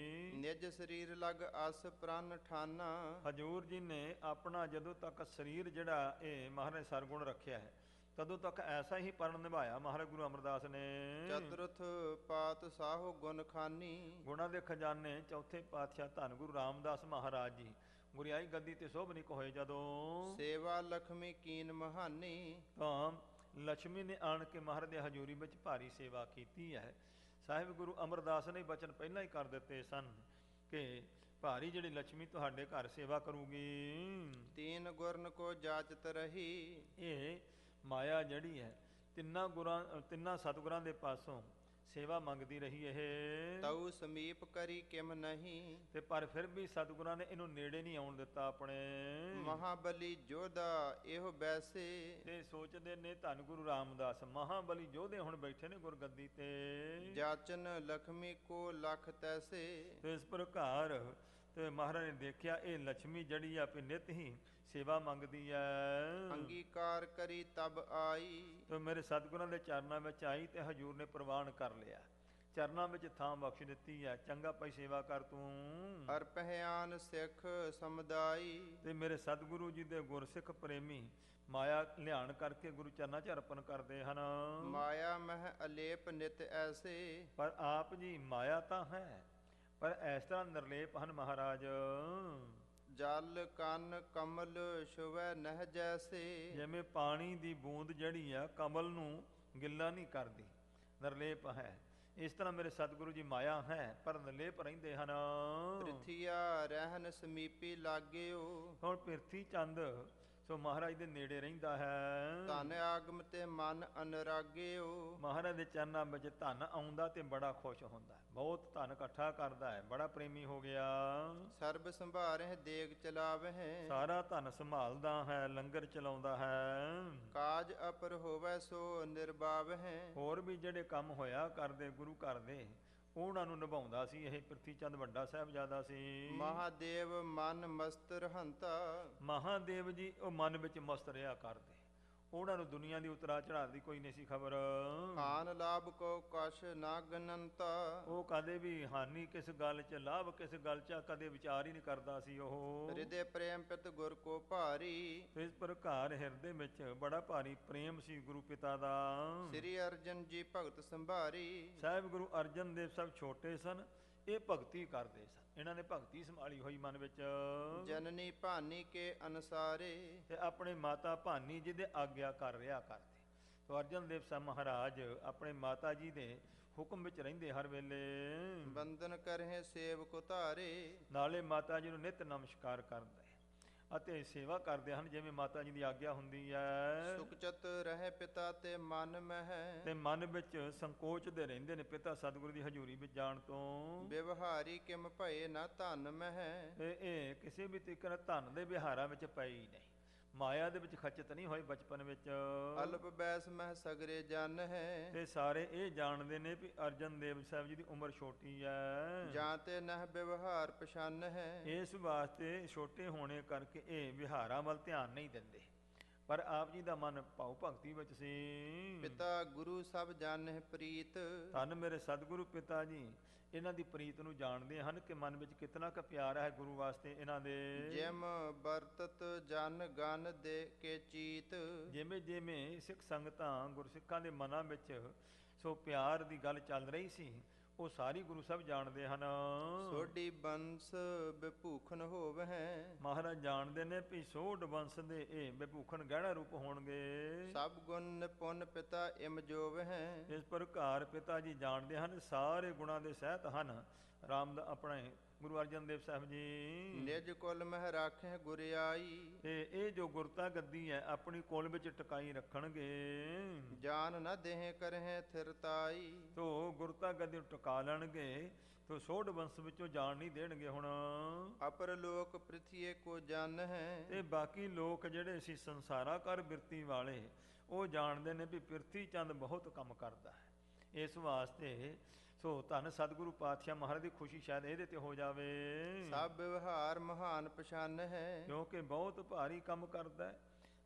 ਨਿਜ ਸਰੀਰ ਲਗ ਅਸ ਪ੍ਰਣ ਠਾਨਾ। ਹਜੂਰ ਜੀ ਨੇ ਆਪਣਾ ਜਦੋਂ ਤੱਕ ਸਰੀਰ ਜਿਹੜਾ ਇਹ ਮਹਾਰਾਜ ਸਰਗੁਣ ਰੱਖਿਆ ਹੈ, ਤਦੋਂ ਤੱਕ ਐਸਾ ਹੀ ਪਰਨ ਨਿਭਾਇਆ ਮਹਾਰਾਜ ਗੁਰੂ ਅਮਰਦਾਸ ਨੇ। ਚਤੁਰਥ ਪਾਤ ਸਾਹੋ ਗੁਣ ਖਾਨੀ। ਗੁਣਾਂ ਦੇ ਖਜ਼ਾਨੇ ਚੌਥੇ ਪਾਤਸ਼ਾਹ ਧੰਨ ਗੁਰੂ ਰਾਮਦਾਸ ਮਹਾਰਾਜ ਜੀ ਗੁਰਿਆਈ ਗੱਦੀ ਤੇ ਸੋਭਨੀਕ ਹੋਏ ਜਦੋਂ। ਸੇਵਾ ਲਖਮੀ ਕੀਨ ਮਹਾਨੀ। ਤਾਂ ਲక్ష్ਮੀ ਨੇ ਆਣ ਕੇ ਮਹਾਰਾਜ ਦੇ ਹਜ਼ੂਰੀ ਵਿੱਚ ਭਾਰੀ ਸੇਵਾ ਕੀਤੀ ਹੈ। ਸਾਹਿਬ ਗੁਰੂ ਅਮਰਦਾਸ ਨੇ ਬਚਨ ਪਹਿਲਾਂ ਹੀ ਕਰ ਦਿੱਤੇ ਸਨ ਕਿ ਭਾਰੀ ਜਿਹੜੀ ਲక్ష్ਮੀ ਤੁਹਾਡੇ ਘਰ ਸੇਵਾ ਕਰੂਗੀ। ਤੀਨ ਗੁਰਨ ਕੋ ਜਾਚਤ ਰਹੀ। ਇਹ ਮਾਇਆ ਜਿਹੜੀ ਹੈ ਤਿੰਨਾਂ ਸਤਿਗੁਰਾਂ ਦੇ ਪਾਸੋਂ ਸੇਵਾ ਮੰਗਦੀ ਰਹੀ ਇਹ। ਤਉ ਸਮੀਪ ਕਰੀ ਕਿਮ ਨਹੀਂ। ਤੇ ਪਰ ਫਿਰ ਵੀ ਸਤਿਗੁਰਾਂ ਨੇ ਇਹਨੂੰ ਨੇੜੇ ਨਹੀਂ ਆਉਣ ਦਿੱਤਾ ਆਪਣੇ। ਮਹਾਬਲੀ ਜੋਧਾ ਇਹੋ ਬੈਸੇ। ਤੇ ਸੋਚਦੇ ਨੇ ਧੰਨ ਗੁਰੂ ਰਾਮਦਾਸ ਮਹਾਬਲੀ ਯੋਧੇ ਹੁਣ ਬੈਠੇ ਨੇ ਗੁਰਗੱਦੀ ਤੇ। ਜਾਚਨ ਲਖਮੀ ਕੋ ਲਖ ਤੈਸੇ। ਤੇ ਇਸ ਪ੍ਰਕਾਰ ਤੇ ਮਹਾਰਾਜ ਨੇ ਦੇਖਿਆ ਇਹ ਲక్ష్ਮੀ ਜਿਹੜੀ ਆ ਵੀ ਨਿਤ ਹੀ ਸੇਵਾ ਮੰਗਦੀ ਹੈ। ਅੰਗੀਕਾਰ ਕਰੀ ਤਬ ਆਈ। ਤੇ ਮੇਰੇ ਸਤਿਗੁਰਾਂ ਦੇ ਚਰਨਾਂ ਵਿੱਚ ਆਈ ਤੇ ਹਜੂਰ ਨੇ ਪ੍ਰਵਾਨ ਕਰ ਲਿਆ। ਚਰਨਾਂ ਵਿੱਚ ਥਾਂ ਬਖਸ਼ ਦਿੱਤੀ ਹੈ। ਚੰਗਾ ਭਾਈ ਸੇਵਾ ਕਰ ਤੂੰ। ਹਰ ਪਹਿਆਨ ਸਿੱਖ ਸਮੁਦਾਈ। ਤੇ ਮੇਰੇ ਸਤਿਗੁਰੂ ਜੀ ਦੇ ਗੁਰਸਿੱਖ ਪ੍ਰੇਮੀ ਮਾਇਆ ਲਿਆਣ ਕਰਕੇ ਗੁਰੂ ਚਰਨਾਂ 'ਚ ਅਰਪਣ ਕਰਦੇ ਹਨ। ਮਾਇਆ ਮਹਿ ਅਲੇਪ ਨਿਤ ਐਸੇ। ਪਰ ਆਪ ਜੀ ਮਾਇਆ ਤਾਂ ਹੈ ਪਰ ਇਸ ਤਰ੍ਹਾਂ ਨਿਰਲੇਪ ਹਨ ਮਹਾਰਾਜ। ਜਲ ਕੰਨ ਕਮਲ ਸ਼ੁਵੈ ਨਹਿ ਜੈਸੇ। ਜਿਵੇਂ ਪਾਣੀ ਦੀ ਬੂੰਦ ਜਿਹੜੀ ਆ ਕਮਲ ਨੂੰ ਗਿੱਲਾ ਨਹੀਂ ਕਰਦੀ, ਨਿਰਲੇਪ ਹੈ। ਇਸ ਤਰ੍ਹਾਂ ਮੇਰੇ ਸਤਿਗੁਰੂ ਜੀ ਮਾਇਆ ਹੈ ਪਰ ਨਿਰਲੇਪ ਰਹਿੰਦੇ ਹਨ। ਪ੍ਰਿਥਿਆ ਰਹਿਨ ਸਮੀਪੀ ਲਾਗਿਓ। ਹੁਣ ਪ੍ਰਿਥੀ ਚੰਦ ਸੋ ਮਹਾਰਾਜ ਦੇ ਨੇੜੇ ਰਹਿੰਦਾ ਹੈ। ਧਨ ਆਗਮ ਤੇ ਮਨ ਅਨਰਾਗਿਓ। ਮਹਾਰਾਜ ਦੇ ਚਰਨਾਂ ਵਿੱਚ ਧਨ ਆਉਂਦਾ ਤੇ ਬੜਾ ਖੁਸ਼ ਹੁੰਦਾ, ਬਹੁਤ ਧਨ ਇਕੱਠਾ ਕਰਦਾ ਹੈ, ਬੜਾ ਪ੍ਰੇਮੀ ਹੋ ਗਿਆ। ਸਰਬ ਸੰਭਾਰਹਿ ਦੇਗ ਚਲਾਵਹਿ। ਸਾਰਾ ਧਨ ਸੰਭਾਲਦਾ ਹੈ, ਲੰਗਰ ਚਲਾਉਂਦਾ ਹੈ। ਕਾਜ ਅਪਰ ਹੋਵੈ ਸੋ ਨਿਰਬਾਵਹਿ। ਹੋਰ ਵੀ ਜਿਹੜੇ ਕੰਮ ਹੋਇਆ ਕਰਦੇ ਗੁਰੂ ਘਰ ਦੇ ਉਹਨਾਂ ਨੂੰ ਨਿਭਾਉਂਦਾ ਸੀ। ਇਹ ਪ੍ਰਿਥੀ ਚੰਦ ਵੱਡਾ ਸਾਹਿਬਜ਼ਾਦਾ ਸੀ। ਮਹਾਦੇਵ ਮਨ ਮਸਤ ਰਹੰਤਾ। ਮਹਾਦੇਵ ਜੀ ਉਹ ਮਨ ਵਿੱਚ ਮਸਤ ਰਿਹਾ ਕਰਦੇ, ਉਹਨਾਂ ਨੂੰ ਦੁਨੀਆ ਦੀ ਉਤਰਾ ਚੜ੍ਹਾਅ ਦੀ ਕੋਈ ਨਹੀਂ ਸੀ ਖਬਰ। ਖਾਨ ਲਾਭ ਕੋ ਕਛ ਨਾ ਗਨੰਤਾ। ਉਹ ਕਦੇ ਵੀ ਹਾਨੀ ਕਿਸ ਗੱਲ 'ਚ ਲਾਭ ਕਿਸ ਗੱਲ 'ਚ ਕਦੇ ਵਿਚਾਰ ਹੀ ਨਹੀਂ ਕਰਦਾ ਸੀ ਉਹ। ਹਿਰਦੇ ਪ੍ਰੇਮ ਪਿਤ ਗੁਰ ਕੋ ਭਾਰੀ। ਇਸ ਪ੍ਰਕਾਰ ਹਿਰਦੇ ਵਿੱਚ ਬੜਾ ਭਾਰੀ ਪ੍ਰੇਮ ਸੀ ਗੁਰੂ ਪਿਤਾ ਦਾ। ਸ੍ਰੀ ਅਰਜਨ ਜੀ ਭਗਤ ਸੰਭਾਰੀ। ਸਾਹਿਬ ਗੁਰੂ ਅਰਜਨ ਦੇਵ ਸਾਹਿਬ ਛੋਟੇ ਸਨ, ਇਹ ਭਗਤੀ ਕਰਦੇ ਸਨ। ਇਹਨਾਂ ਨੇ ਭਗਤੀ ਸੰਭਾਲੀ ਹੋਈ ਮਨ ਵਿੱਚ। ਜਨਨੀ ਭਾਨੀ ਕੇ ਅਨੁਸਾਰੇ। ਤੇ ਆਪਣੇ ਮਾਤਾ ਭਾਨੀ ਜੀ ਦੇ ਆਗਿਆ ਕਰ ਰਿਹਾ ਕਰਦੇ। ਤੋ ਅਰਜਨ ਦੇਵ ਸਾਹਿਬ ਮਹਾਰਾਜ ਆਪਣੇ ਮਾਤਾ ਜੀ ਦੇ ਹੁਕਮ ਵਿੱਚ ਰਹਿੰਦੇ ਹਰ ਵੇਲੇ। ਬੰਦਨ ਕਰਹਿ ਸੇਵਕ ਉਤਾਰੇ। ਨਾਲੇ ਮਾਤਾ ਜੀ ਨੂੰ ਨਿਤ ਨਮਸਕਾਰ ਕਰਦੇ ਅਤੇ ਸੇਵਾ ਕਰਦੇ ਹਨ ਜਿਵੇਂ ਮਾਤਾ ਜੀ ਦੀ ਆਗਿਆ ਹੁੰਦੀ ਹੈ। ਸੁਖਚਤ ਰਹਿ ਪਿਤਾ ਤੇ ਮਨ ਮਹਿ। ਤੇ ਮਨ ਵਿੱਚ ਸੰਕੋਚਦੇ ਰਹਿੰਦੇ ਨੇ ਪਿਤਾ ਸਤਿਗੁਰੂ ਦੀ ਹਜ਼ੂਰੀ ਵਿੱਚ ਜਾਣ ਤੋਂ। ਵਿਵਹਾਰੀ ਕਿਮ ਭਏ ਨਾ ਧਨ ਮਹਿ। ਇਹ ਕਿਸੇ ਵੀ ਤਰੀਕੇ ਨਾਲ ਧਨ ਦੇ ਵਿਹਾਰਾਂ ਵਿੱਚ ਪਈ ਨਹੀਂ, ਮਾਇਆ ਦੇ ਵਿੱਚ ਖਚਤ ਨਹੀਂ ਹੋਏ ਬਚਪਨ ਵਿੱਚ। ਅਲਪ ਬੈਸ ਮਹਿ ਸਗਰੇ ਜਨ ਹੈ। ਤੇ ਸਾਰੇ ਇਹ ਜਾਣਦੇ ਨੇ ਵੀ ਅਰਜਨ ਦੇਵ ਸਾਹਿਬ ਜੀ ਦੀ ਉਮਰ ਛੋਟੀ ਹੈ। ਜਾਂ ਤੇ ਨਹਿ ਵਿਵਹਾਰ ਪਛਾਨ ਹੈ। ਇਸ ਵਾਸਤੇ ਛੋਟੇ ਹੋਣੇ ਕਰਕੇ ਇਹ ਵਿਹਾਰਾਂ ਵੱਲ ਧਿਆਨ ਨਹੀਂ ਦਿੰਦੇ, ਪਰ ਆਪ ਜੀ ਦਾ ਮਨ ਭਾਉ ਭਗਤੀ ਵਿੱਚ ਸੀ। ਪਿਤਾ ਗੁਰੂ ਸਭ ਜਾਣਹਿ ਪ੍ਰੀਤ। ਧੰਨ ਮੇਰੇ ਸਤਿਗੁਰੂ ਪਿਤਾ ਜੀ ਇਹਨਾਂ ਦੀ ਪ੍ਰੀਤ ਨੂੰ ਜਾਣਦੇ ਹਨ ਕਿ ਮਨ ਵਿੱਚ ਕਿਤਨਾ ਕੁ ਪਿਆਰ ਹੈ ਗੁਰੂ ਵਾਸਤੇ ਇਹਨਾਂ ਦੇ। ਜਿਮ ਵਰਤਤ ਜਨ ਗਨ ਦੇ ਕੇ ਚੀਤ। ਜਿਵੇਂ ਜਿਵੇਂ ਸਿੱਖ ਸੰਗਤਾਂ ਗੁਰਸਿੱਖਾਂ ਦੇ ਮਨਾਂ ਵਿੱਚ ਸੋ ਪਿਆਰ ਦੀ ਗੱਲ ਚੱਲ ਰਹੀ ਸੀ, ਉਹ ਸਾਰੀ ਗੁਰੂ ਸਾਹਿਬ ਜਾਣਦੇ ਹਨ। ਸੋਢੀ ਬੰਸ ਬਿਭੂਖਨ ਹੋਵਹਿ। ਮਹਾਰਾਜ ਜਾਣਦੇ ਨੇ ਵੀ ਸੋਢ ਬੰਸ ਦੇ ਇਹ ਬਿਭੂਖਨ ਗਹਿਣਾ ਰੂਪ ਹੋਣਗੇ। ਸਭ ਗੁਣ ਨਿਪੁੰਨ ਪਿਤਾ ਇਮ ਜੋਵਹਿ। ਇਸ ਪ੍ਰਕਾਰ ਪਿਤਾ ਜੀ ਜਾਣਦੇ ਹਨ, ਸਾਰੇ ਗੁਣਾਂ ਦੇ ਸਹਿਤ ਹਨ ਰਾਮ ਦਾ ਆਪਣੇ ਗੁਰੂ ਅਰਜਨ ਦੇਵ ਸਾਹਿਬ ਜੀ। ਨਿਜ ਕੁਲ ਮਹਿ ਰਾਖਹਿ ਗੁਰਿਆਈ। ਤੇ ਇਹ ਜੋ ਗੁਰਤਾ ਗੱਦੀ ਹੈ ਆਪਣੀ ਕੁਲ ਵਿੱਚ ਟਿਕਾਈ ਰੱਖਣਗੇ। ਜਾਨ ਨ ਦੇਹ ਕਰਹਿ ਥਿਰਤਾਈ। ਤੋ ਗੁਰਤਾ ਗੱਦੀ ਨੂੰ ਟਿਕਾ ਲੈਣਗੇ ਤੋ ਸੋਢ ਬੰਸ ਵਿੱਚੋਂ ਜਾਣ ਨਹੀਂ ਦੇਣਗੇ। ਹੁਣ ਅਪਰ ਲੋਕ ਪ੍ਰਿਥੀਏ ਕੋ ਜਨ ਹੈ। ਤੇ ਬਾਕੀ ਲੋਕ ਜਿਹੜੇ ਸੀ ਸੰਸਾਰਾ ਕਰ ਬਿਰਤੀ ਵਾਲੇ, ਉਹ ਜਾਣਦੇ ਨੇ ਵੀ ਪ੍ਰਿਥੀ ਚੰਦ ਬਹੁਤ ਕੰਮ ਕਰਦਾ ਹੈ। ਇਸ ਵਾਸਤੇ ਸੋ ਧੰਨ ਸਤਿਗੁਰੂ ਪਾਤਸ਼ਾਹ ਮਹਾਰਾਜ ਦੀ ਖੁਸ਼ੀ ਸ਼ਾਇਦ ਇਹਦੇ ਤੇ ਹੋ ਜਾਵੇ। ਸਭ ਵਿਵਹਾਰ ਮਹਾਨ ਪਛਾਨ ਹੈ। ਕਿਉਂਕਿ ਬਹੁਤ ਭਾਰੀ ਕੰਮ ਕਰਦਾ ਹੈ।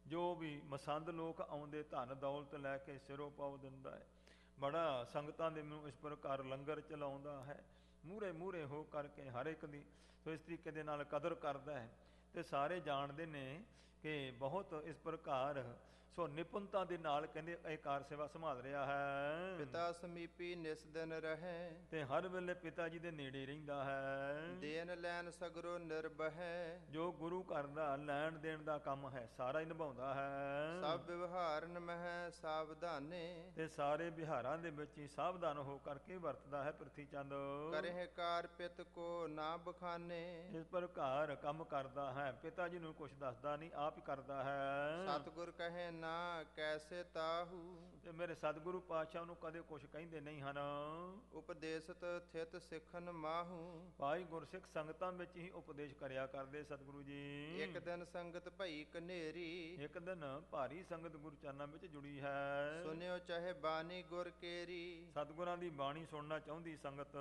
ਜੋ ਵੀ ਮਸੰਦ ਲੋਕ ਆਉਂਦੇ ਧਨ ਦੌਲਤ ਲੈ ਕੇ ਸਿਰੋਂ ਪਾਉ ਦਿੰਦਾ ਹੈ। ਬੜਾ ਸੰਗਤਾਂ ਦੇ ਨੂੰ ਇਸ ਪ੍ਰਕਾਰ ਲੰਗਰ ਚਲਾਉਂਦਾ ਹੈ, ਮੂਹਰੇ ਹੋ ਕਰਕੇ ਹਰ ਇੱਕ ਦੀ ਸੋ ਇਸ ਤਰੀਕੇ ਦੇ ਨਾਲ ਕਦਰ ਕਰਦਾ ਹੈ। ਤੇ ਸਾਰੇ ਜਾਣਦੇ ਨੇ ਕਿ ਬਹੁਤ ਇਸ ਪ੍ਰਕਾਰ ਸੋ ਨਿਪੁੰਨਤਾ ਦੇ ਨਾਲ ਕਹਿੰਦੇ ਇਹ ਕਾਰ ਸੇਵਾ ਸੰਭਾਲ ਰਿਹਾ ਹੈ। ਪਿਤਾ ਸਮੀਪੀ ਨਿਸ ਦਿਨ ਰਹੇ। ਤੇ ਹਰ ਵੇਲੇ ਪਿਤਾ ਜੀ ਦੇ ਨੇੜੇ ਰਹਿੰਦਾ ਹੈ। ਦੇਨ ਲੈਨ ਸਗਰੋ ਨਿਰਭੈ। ਜੋ ਗੁਰੂ ਘਰ ਕਰਦਾ, ਲੈਣ ਦੇਣ ਦਾ ਕੰਮ ਹੈ, ਸਾਰਾ ਹੀ ਨਿਭਾਉਂਦਾ ਹੈ। ਸਭ ਵਿਵਹਾਰਨ ਮਹਿ ਸਾਵਧਾਨੇ, ਤੇ ਸਾਰੇ ਵਿਹਾਰਾਂ ਦੇ ਵਿੱਚ ਹੀ ਸਾਵਧਾਨ ਹੋ ਕਰਕੇ ਵਰਤਦਾ ਹੈ ਪ੍ਰਿਥੀ ਚੰਦ। ਕਰਹਿ ਕਾਰ ਪਿਤ ਕੋ ਨਾ ਬਖਾਨੇ, ਇਸ ਪ੍ਰਕਾਰ ਕੰਮ ਕਰਦਾ ਹੈ, ਪਿਤਾ ਜੀ ਨੂੰ ਕੁਛ ਦੱਸਦਾ ਨਹੀਂ, ਆਪ ਹੀ ਕਰਦਾ ਹੈ। ਸਤਿਗੁਰ ਕਹੇ ਨਾ ਕੈਸੇ ਤਾਹੂ, ਤੇ ਮੇਰੇ ਸਤਿਗੁਰੂ ਪਾਤਸ਼ਾਹ ਨੂੰ ਕਦੇ ਕੁਛ ਕਹਿੰਦੇ ਨਹੀਂ ਹਨ। ਉਪਦੇਸਤ ਥਿਤ ਸਿੱਖਨ ਮਾਹੂ, ਭਾਈ ਗੁਰਸਿੱਖ ਸੰਗਤਾਂ ਵਿੱਚ ਹੀ ਉਪਦੇਸ਼ ਕਰਿਆ ਕਰਦੇ ਸਤਿਗੁਰੂ ਜੀ। ਇੱਕ ਦਿਨ ਸੰਗਤ ਭਈ ਕਨੇਰੀ, ਇੱਕ ਦਿਨ ਭਾਰੀ ਸੰਗਤ ਗੁਰੂ ਚਰਨਾਂ ਵਿੱਚ ਜੁੜੀ ਹੈ। ਸੁਨਿਓ ਚਾਹੇ ਬਾਣੀ ਗੁਰ ਕੇਰੀ, ਸਤਿਗੁਰਾਂ ਦੀ ਬਾਣੀ ਸੁਣਨਾ ਚਾਹੁੰਦੀ ਸੰਗਤ।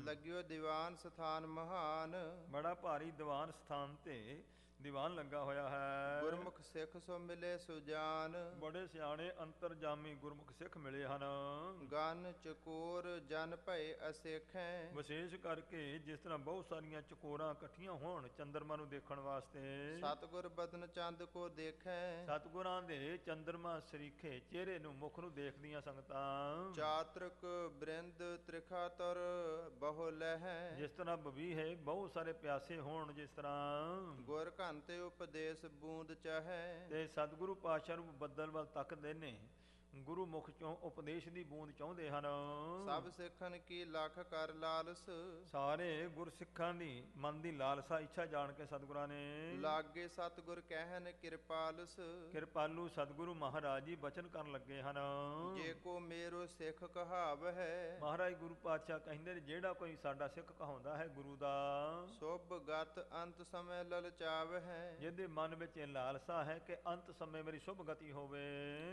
ਲੱਗਿਓ ਦੀਵਾਨ ਸਥਾਨ ਮਹਾਨ, ਬੜਾ ਭਾਰੀ ਦੀਵਾਨ ਸਥਾਨ ਤੇ ਦੀਵਾਨ ਲੱਗਾ ਹੋਇਆ ਹੈ। ਗੁਰਮੁਖ ਸਿੱਖ ਸੋ ਮਿਲੇ ਸੁਜਾਨ, ਬੜੇ ਸਿਆਣੇ ਅੰਤਰਜਾਮੀ ਗੁਰਮੁਖ ਸਿੱਖ ਮਿਲੇ ਹਨ। ਗਨ ਚਕੋਰ ਜਨ ਭਏ ਅਸੇਖੈ, ਵਿਸ਼ੇਸ਼ ਕਰਕੇ ਜਿਸ ਤਰ੍ਹਾਂ ਬਹੁਤ ਸਾਰੀਆਂ ਚਕੋਰਾਂ ਇਕੱਠੀਆਂ ਹੋਣ ਚੰਦਰਮਾ ਨੂੰ ਦੇਖਣ ਵਾਸਤੇ, ਸਤਿਗੁਰ ਬਦਨ ਚੰਦ ਕੋ ਦੇਖੈ, ਸਤਿਗੁਰਾਂ ਦੇ ਚੰਦਰਮਾ ਸਰੀਖੇ ਚਿਹਰੇ ਨੂੰ ਮੁਖ ਨੂੰ ਦੇਖਦੀਆਂ ਸੰਗਤਾਂ। ਚਾਤ੍ਰਿਕ ਬ੍ਰਿੰਦ ਤ੍ਰਿਖਾ ਤਰ ਬਹੁ ਲਹੈ, ਜਿਸ ਤਰ੍ਹਾਂ ਬਵੀਹੇ ਬਹੁਤ ਸਾਰੇ ਪਿਆਸੇ ਹੋਣ, ਜਿਸ ਤਰ੍ਹਾਂ ਗੁਰ ਘਨ ਤੇ ਉਪਦੇਸ਼ ਬੂੰਦ ਚਾਹੈ, ਤੇ ਸਤਿਗੁਰੂ ਪਾਤਸ਼ਾਹ ਨੂੰ ਬੱਦਲ ਵੱਲ ਤੱਕਦੇ ਨੇ, ਗੁਰੂ ਮੁਖ ਚੋਂ ਉਪਦੇਸ਼ ਦੀ ਬੂੰਦ ਚਾਹੁੰਦੇ ਹਨ। ਸਭ ਸਿੱਖਨ ਕੀ ਲੱਖ ਕਰ ਲਾਲਸ, ਸਾਰੇ ਗੁਰਸਿੱਖਾਂ ਦੀ ਮਨ ਦੀ ਲਾਲਸਾ ਇੱਛਾ ਜਾਣ ਕੇ ਸਤਿਗੁਰਾਂ ਨੇ ਲਾਗੇ ਸਤਿਗੁਰ ਕਹਿਨ ਕਿਰਪਾਲਸ, ਕਿਰਪਾਲੂ ਸਤਿਗੁਰੂ ਮਹਾਰਾਜ ਜੀ ਬਚਨ ਕਰਨ ਲੱਗੇ ਹਨ। ਜੇ ਕੋ ਮੇਰੋ ਸਿੱਖ ਕਹਾਵ ਹੈ, ਮਹਾਰਾਜ ਗੁਰੂ ਪਾਤਸ਼ਾਹ ਕਹਿੰਦੇ ਨੇ ਜਿਹੜਾ ਕੋਈ ਸਾਡਾ ਸਿੱਖ ਕਹਾਉਂਦਾ ਹੈ ਗੁਰੂ ਦਾ, ਸੁਭ ਗਤ ਅੰਤ ਸਮੇਂ ਲਲਚਾਵ ਹੈ, ਜਿਹਦੇ ਮਨ ਵਿੱਚ ਇਹ ਲਾਲਸਾ ਹੈ ਕਿ ਅੰਤ ਸਮੇਂ ਮੇਰੀ ਸ਼ੁਭ ਗਤੀ ਹੋਵੇ,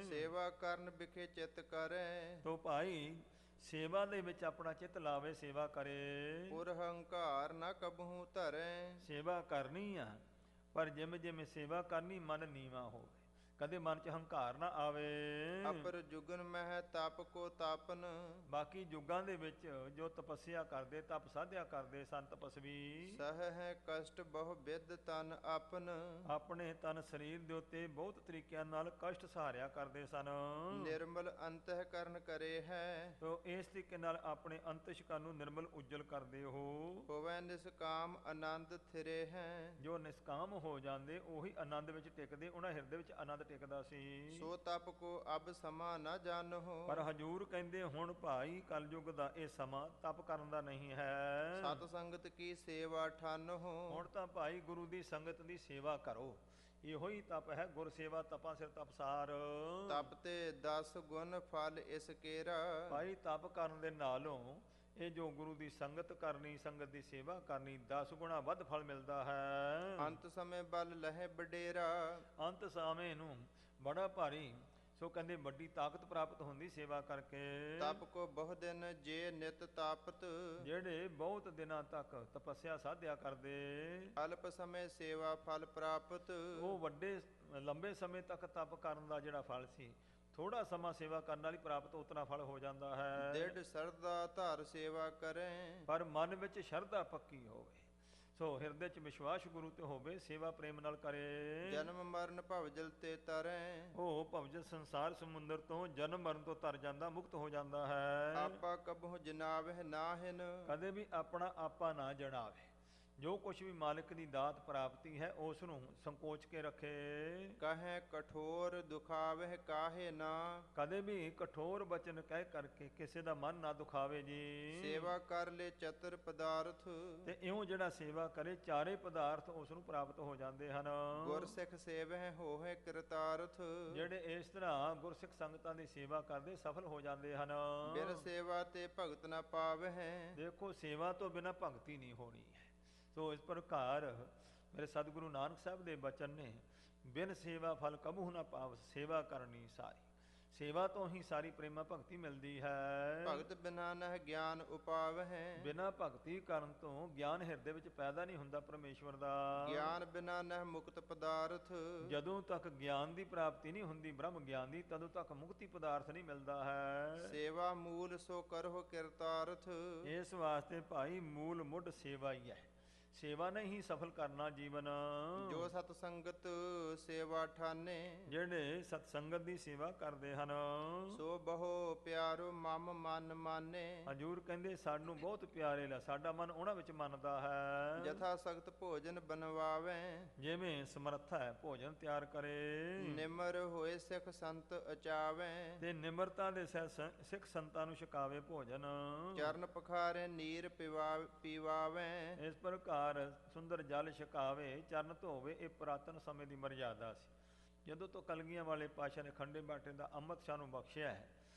ਸੇਵਾ ਕਰਨ ਬਿਖੇ ਚਿਤ ਕਰੈ, ਤੋ ਭਾਈ ਸੇਵਾ ਦੇ ਵਿੱਚ ਆਪਣਾ ਚਿੱਤ ਲਾਵੇ, ਸੇਵਾ ਕਰੇ। ਪੁਰ ਹੰਕਾਰ ਨ ਕਬਹੂ ਧਰੈ, ਸੇਵਾ ਕਰਨੀ ਆ, ਪਰ ਜਿਵੇਂ ਜਿਵੇਂ ਸੇਵਾ ਕਰਨੀ ਮਨ ਨੀਵਾ ਹੋਵੇ, ਕਦੇ ਮਨ 'ਚ ਹੰਕਾਰ ਨਾ ਆਵੇ। ਅਪਰ ਜੁਗਨ ਮਹਿ ਤਪ ਕੋ ਤਾਪਨ, ਬਾਕੀ ਯੁੱਗਾਂ ਦੇ ਵਿੱਚ ਜੋ ਤਪੱਸਿਆ ਕਰਦੇ, ਤਪ ਸਾਧਿਆ ਕਰਦੇ ਸਨ ਤਪਸਵੀ, ਸਹ ਹੈ ਕਸ਼ਟ ਬਹੁ ਬਿਦ ਤਨ ਆਪਨ, ਆਪਣੇ ਤਨ ਸਰੀਰ ਦੇ ਉੱਤੇ ਬਹੁਤ ਤਰੀਕਿਆਂ ਨਾਲ ਕਸ਼ਟ ਸਹਾਰਿਆ ਕਰਦੇ ਸਨ। ਨਿਰਮਲ ਅੰਤఃਕਰਨ ਕਰੇ ਹੈ, ਤੋ ਇਸ ਤਰੀਕੇ ਨਾਲ ਆਪਣੇ ਅੰਤਸ਼ਕਰਨ ਨੂੰ ਨਿਰਮਲ ਉਜਲ ਕਰਦੇ ਹੋ। ਹੋਵੈ ਨਿਸਕਾਮ ਆਨੰਦ ਥਿਰੇ ਹੈ, ਜੋ ਨਿਸਕਾਮ ਹੋ ਜਾਂਦੇ ਉਹੀ ਆਨੰਦ ਵਿੱਚ ਟਿਕਦੇ, ਉਹਨਾਂ ਹਿਰਦੇ ਵਿੱਚ ਆਨੰਦ ਟਿਕਦਾ ਸੀ। ਸੋ ਤਪ ਕੋ ਅਬ ਸਮਾ ਨ ਜਾਣੋ, ਪਰ ਹਜੂਰ ਕਹਿੰਦੇ ਹੁਣ ਭਾਈ ਕਲਯੁਗ ਦਾ ਇਹ ਸਮਾਂ ਤਪ ਕਰਨ ਦਾ ਨਹੀਂ ਹੈ। ਸਤ ਸੰਗਤ ਕੀ ਸੇਵਾ ਠਾਨੋ, ਹੁਣ ਤਾਂ ਭਾਈ ਗੁਰੂ ਦੀ ਸੰਗਤ ਦੀ ਸੇਵਾ ਕਰੋ, ਇਹੋ ਹੀ ਤਪ ਹੈ। ਗੁਰ ਸੇਵਾ ਤਪਾਂ ਸਿਰ ਤਪਸਾਰ, ਤਪ ਤੇ 10 ਗੁਣ ਫਲ ਇਸ ਕੇਰਾ, ਭਾਈ ਤਪ ਕਰਨ ਦੇ ਨਾਲੋਂ ਇਹ ਜੋ ਗੁਰੂ ਦੀ ਸੰਗਤ ਕਰਨੀ, ਸੰਗਤ ਦੀ ਸੇਵਾ ਕਰਨੀ 10 ਗੁਣਾ ਵੱਧ ਫਲ ਮਿਲਦਾ ਹੈ। ਅੰਤ ਸਮੇਂ ਬਲ ਲਹੇ ਬਡੇਰਾ, ਅੰਤ ਸਮੇਂ ਨੂੰ ਬੜਾ ਭਾਰੀ, ਸੋ ਕਹਿੰਦੇ ਵੱਡੀ ਤਾਕਤ ਪ੍ਰਾਪਤ ਹੁੰਦੀ ਸੇਵਾ ਕਰਕੇ। ਤਪ ਕੋ ਬਹੁ ਦਿਨ ਜੇ ਨਿਤ ਤਾਪਤ, ਜਿਹੜੇ ਬਹੁਤ ਦਿਨਾਂ ਤੱਕ ਤਪੱਸਿਆ ਸਾਧਿਆ ਕਰਦੇ, ਅਲਪ ਸਮੇਂ ਸੇਵਾ ਫਲ ਪ੍ਰਾਪਤ, ਉਹ ਵੱਡੇ ਲੰਬੇ ਸਮੇਂ ਤੱਕ ਤਪ ਕਰਨ ਦਾ ਜਿਹੜਾ ਫਲ ਸੀ, ਥੋੜਾ ਸਮਾਂ ਸੇਵਾ ਕਰਨ ਨਾਲ ਹੀ ਪ੍ਰਾਪਤ ਉਤਨਾ ਫਲ ਹੋ ਜਾਂਦਾ ਹੈ। ਦ੍ਰਿੜ ਸਰਦਾ ਧਰ ਸੇਵਾ ਕਰੇ, ਪਰ ਮਨ ਵਿੱਚ ਸ਼ਰਧਾ ਪੱਕੀ ਹੋਵੇ, ਸੋ ਹਿਰਦੇ 'ਚ ਵਿਸ਼ਵਾਸ ਗੁਰੂ ਤੇ ਹੋਵੇ, ਸੇਵਾ ਪ੍ਰੇਮ ਨਾਲ ਕਰੇ। ਜਨਮ ਮਰਨ ਭਵਜਲ ਤੇ ਤਰੈ, ਉਹ ਭਵਜਲ ਸੰਸਾਰ ਸਮੁੰਦਰ ਤੋਂ ਜਨਮ ਮਰਨ ਤੋਂ ਤਰ ਜਾਂਦਾ, ਮੁਕਤ ਹੋ ਜਾਂਦਾ ਹੈ। ਆਪਾ ਕਬਹੁ ਜਨਾਵਹਿ ਨਾਹਿਨ, ਕਦੇ ਵੀ ਆਪਣਾ ਆਪਾ ਨਾ ਜਣਾਵੇ। ਜੋ ਕੁਛ ਵੀ ਮਾਲਿਕ ਦੀ ਦਾਤ ਪ੍ਰਾਪਤੀ ਹੈ ਉਸ ਨੂੰ ਸੰਕੋਚ ਕੇ ਰੱਖੇ। ਕਹੈ ਕਠੋਰ ਦੁਖਾਵਹਿ ਕਾਹੇ ਨਾ, ਕਦੇ ਵੀ ਕਠੋਰ ਬਚਨ ਕਹਿ ਕਰਕੇ ਕਿਸੇ ਦਾ ਮਨ ਨਾ ਦੁਖਾਵੇ ਜੀ। ਸੇਵਾ ਕਰ ਲੈ ਚਤੁਰ ਪਦਾਰਥ, ਤੇ ਇਉਂ ਜਿਹੜਾ ਸੇਵਾ ਕਰੇ ਚਾਰੇ ਪਦਾਰਥ ਉਸ ਨੂੰ ਪ੍ਰਾਪਤ ਹੋ ਜਾਂਦੇ ਹਨ। ਗੁਰ ਸਿੱਖ ਸੇਵਹਿ ਹੋਏ ਕਿਰਤਾਰਥ, ਜਿਹੜੇ ਇਸ ਤਰ੍ਹਾਂ ਗੁਰਸਿੱਖ ਸੰਗਤਾਂ ਦੀ ਸੇਵਾ ਕਰਦੇ ਸਫਲ ਹੋ ਜਾਂਦੇ ਹਨ। ਬਿਨ ਸੇਵਾ ਤੇ ਭਗਤ ਨਾ ਪਾਵਹਿ, ਦੇਖੋ ਸੇਵਾ ਤੋਂ ਬਿਨਾਂ ਭਗਤੀ ਨਹੀਂ ਹੋਣੀ ਹੈ। ਸੋ ਇਸ ਪ੍ਰਕਾਰ ਮੇਰੇ ਸਤਿਗੁਰੂ ਨਾਨਕ ਸਾਹਿਬ ਦੇ ਬਚਨ ਨੇ, ਬਿਨ ਸੇਵਾ ਫਲ ਕਬਹੂ ਨਾ ਪਾਵ, ਸੇਵਾ ਕਰਨੀ ਸਾਰੀ, ਸੇਵਾ ਤੋਂ ਹੀ ਸਾਰੀ ਪ੍ਰੇਮਾ ਭਗਤੀ ਮਿਲਦੀ ਹੈ। ਭਗਤ ਬਿਨਾ ਨਹਿ ਗਿਆਨ ਉਪਾਵਹਿ, ਬਿਨਾਂ ਭਗਤੀ ਕਰਨ ਤੋਂ ਗਿਆਨ ਹਿਰਦੇ ਵਿੱਚ ਪੈਦਾ ਨਹੀਂ ਹੁੰਦਾ ਪਰਮੇਸ਼ਵਰ ਦਾ। ਗਿਆਨ ਬਿਨਾ ਨਹਿ ਮੁਕਤ ਪਦਾਰਥ, ਜਦੋਂ ਤੱਕ ਗਿਆਨ ਦੀ ਪ੍ਰਾਪਤੀ ਨਹੀਂ ਹੁੰਦੀ ਬ੍ਰਹਮ ਗਿਆਨ ਦੀ, ਤਦੋਂ ਤੱਕ ਮੁਕਤੀ ਪਦਾਰਥ ਨਹੀਂ ਮਿਲਦਾ ਹੈ। ਸੇਵਾ ਮੂਲ ਸੋ ਕਰਹੁ ਕਿਰਤਾਰਥ, ਇਸ ਵਾਸਤੇ ਭਾਈ ਮੂਲ ਮੁੱਢ ਸੇਵਾ ਹੀ ਹੈ। ਸੇਵਾ ਨੇ ਹੀ ਸਫਲ ਕਰਨਾ ਜੀਵਨ। ਜੋ ਸਤ ਸੰਗਤ ਸੇਵਾ ਠਾਨੇ, ਜਿਹੜੇ ਸਤ ਸੰਗਤ ਦੀ ਸੇਵਾ ਕਰਦੇ ਹਨ, ਸੋ ਬਹੁ ਪਿਆਰੋ ਮਮ ਮਨ ਮਾਨੇ। ਹਜੂਰ ਕਹਿੰਦੇ ਸਾਨੂੰ ਬਹੁਤ ਪਿਆਰੇ ਲਾ, ਸਾਡਾ ਮਨ ਉਹਨਾਂ ਵਿੱਚ ਮੰਨਦਾ ਹੈ। ਜਥਾ ਸਖਤ ਭੋਜਨ ਬਨਵਾਵੇ, ਜਿਵੇਂ ਸਮਰੱਥਾ ਹੈ ਭੋਜਨ ਤਿਆਰ ਕਰੇ। ਨਿਮਰ ਹੋਏ ਸਿੱਖ ਸੰਤ ਅਚਾਵੇ, ਤੇ ਨਿਮਰਤਾ ਦੇ ਸਹਿ ਸਿੱਖ ਸੰਤਾਂ ਨੂੰ ਛਕਾਵੇ ਭੋਜਨ। ਚਰਨ ਪਖਾਰੇ ਨੀਰ ਪੀਵਾਵੇ, ਇਸ ਪ੍ਰਕਾਰ ਸੁੰਦਰ ਜਲ ਛਕਾਵੇ, ਚਰਨ ਧੋਵੇ। ਇਹ ਪੁਰਾਤਨ ਸਮੇਂ ਦੀ ਮਰਜ਼ਾਦਾ ਸੀ। ਜਦੋਂ ਤੋਂ ਕਲਗੀਆਂ ਵਾਲੇ ਪਾਤਸ਼ਾਹ ਨੇ ਖੰਡੇ ਬਾਟੇ ਦਾ ਅੰਮ੍ਰਿਤ ਸ਼ਾਹ ਨੂੰ ਬਖਸ਼ਿਆ ਹੈ,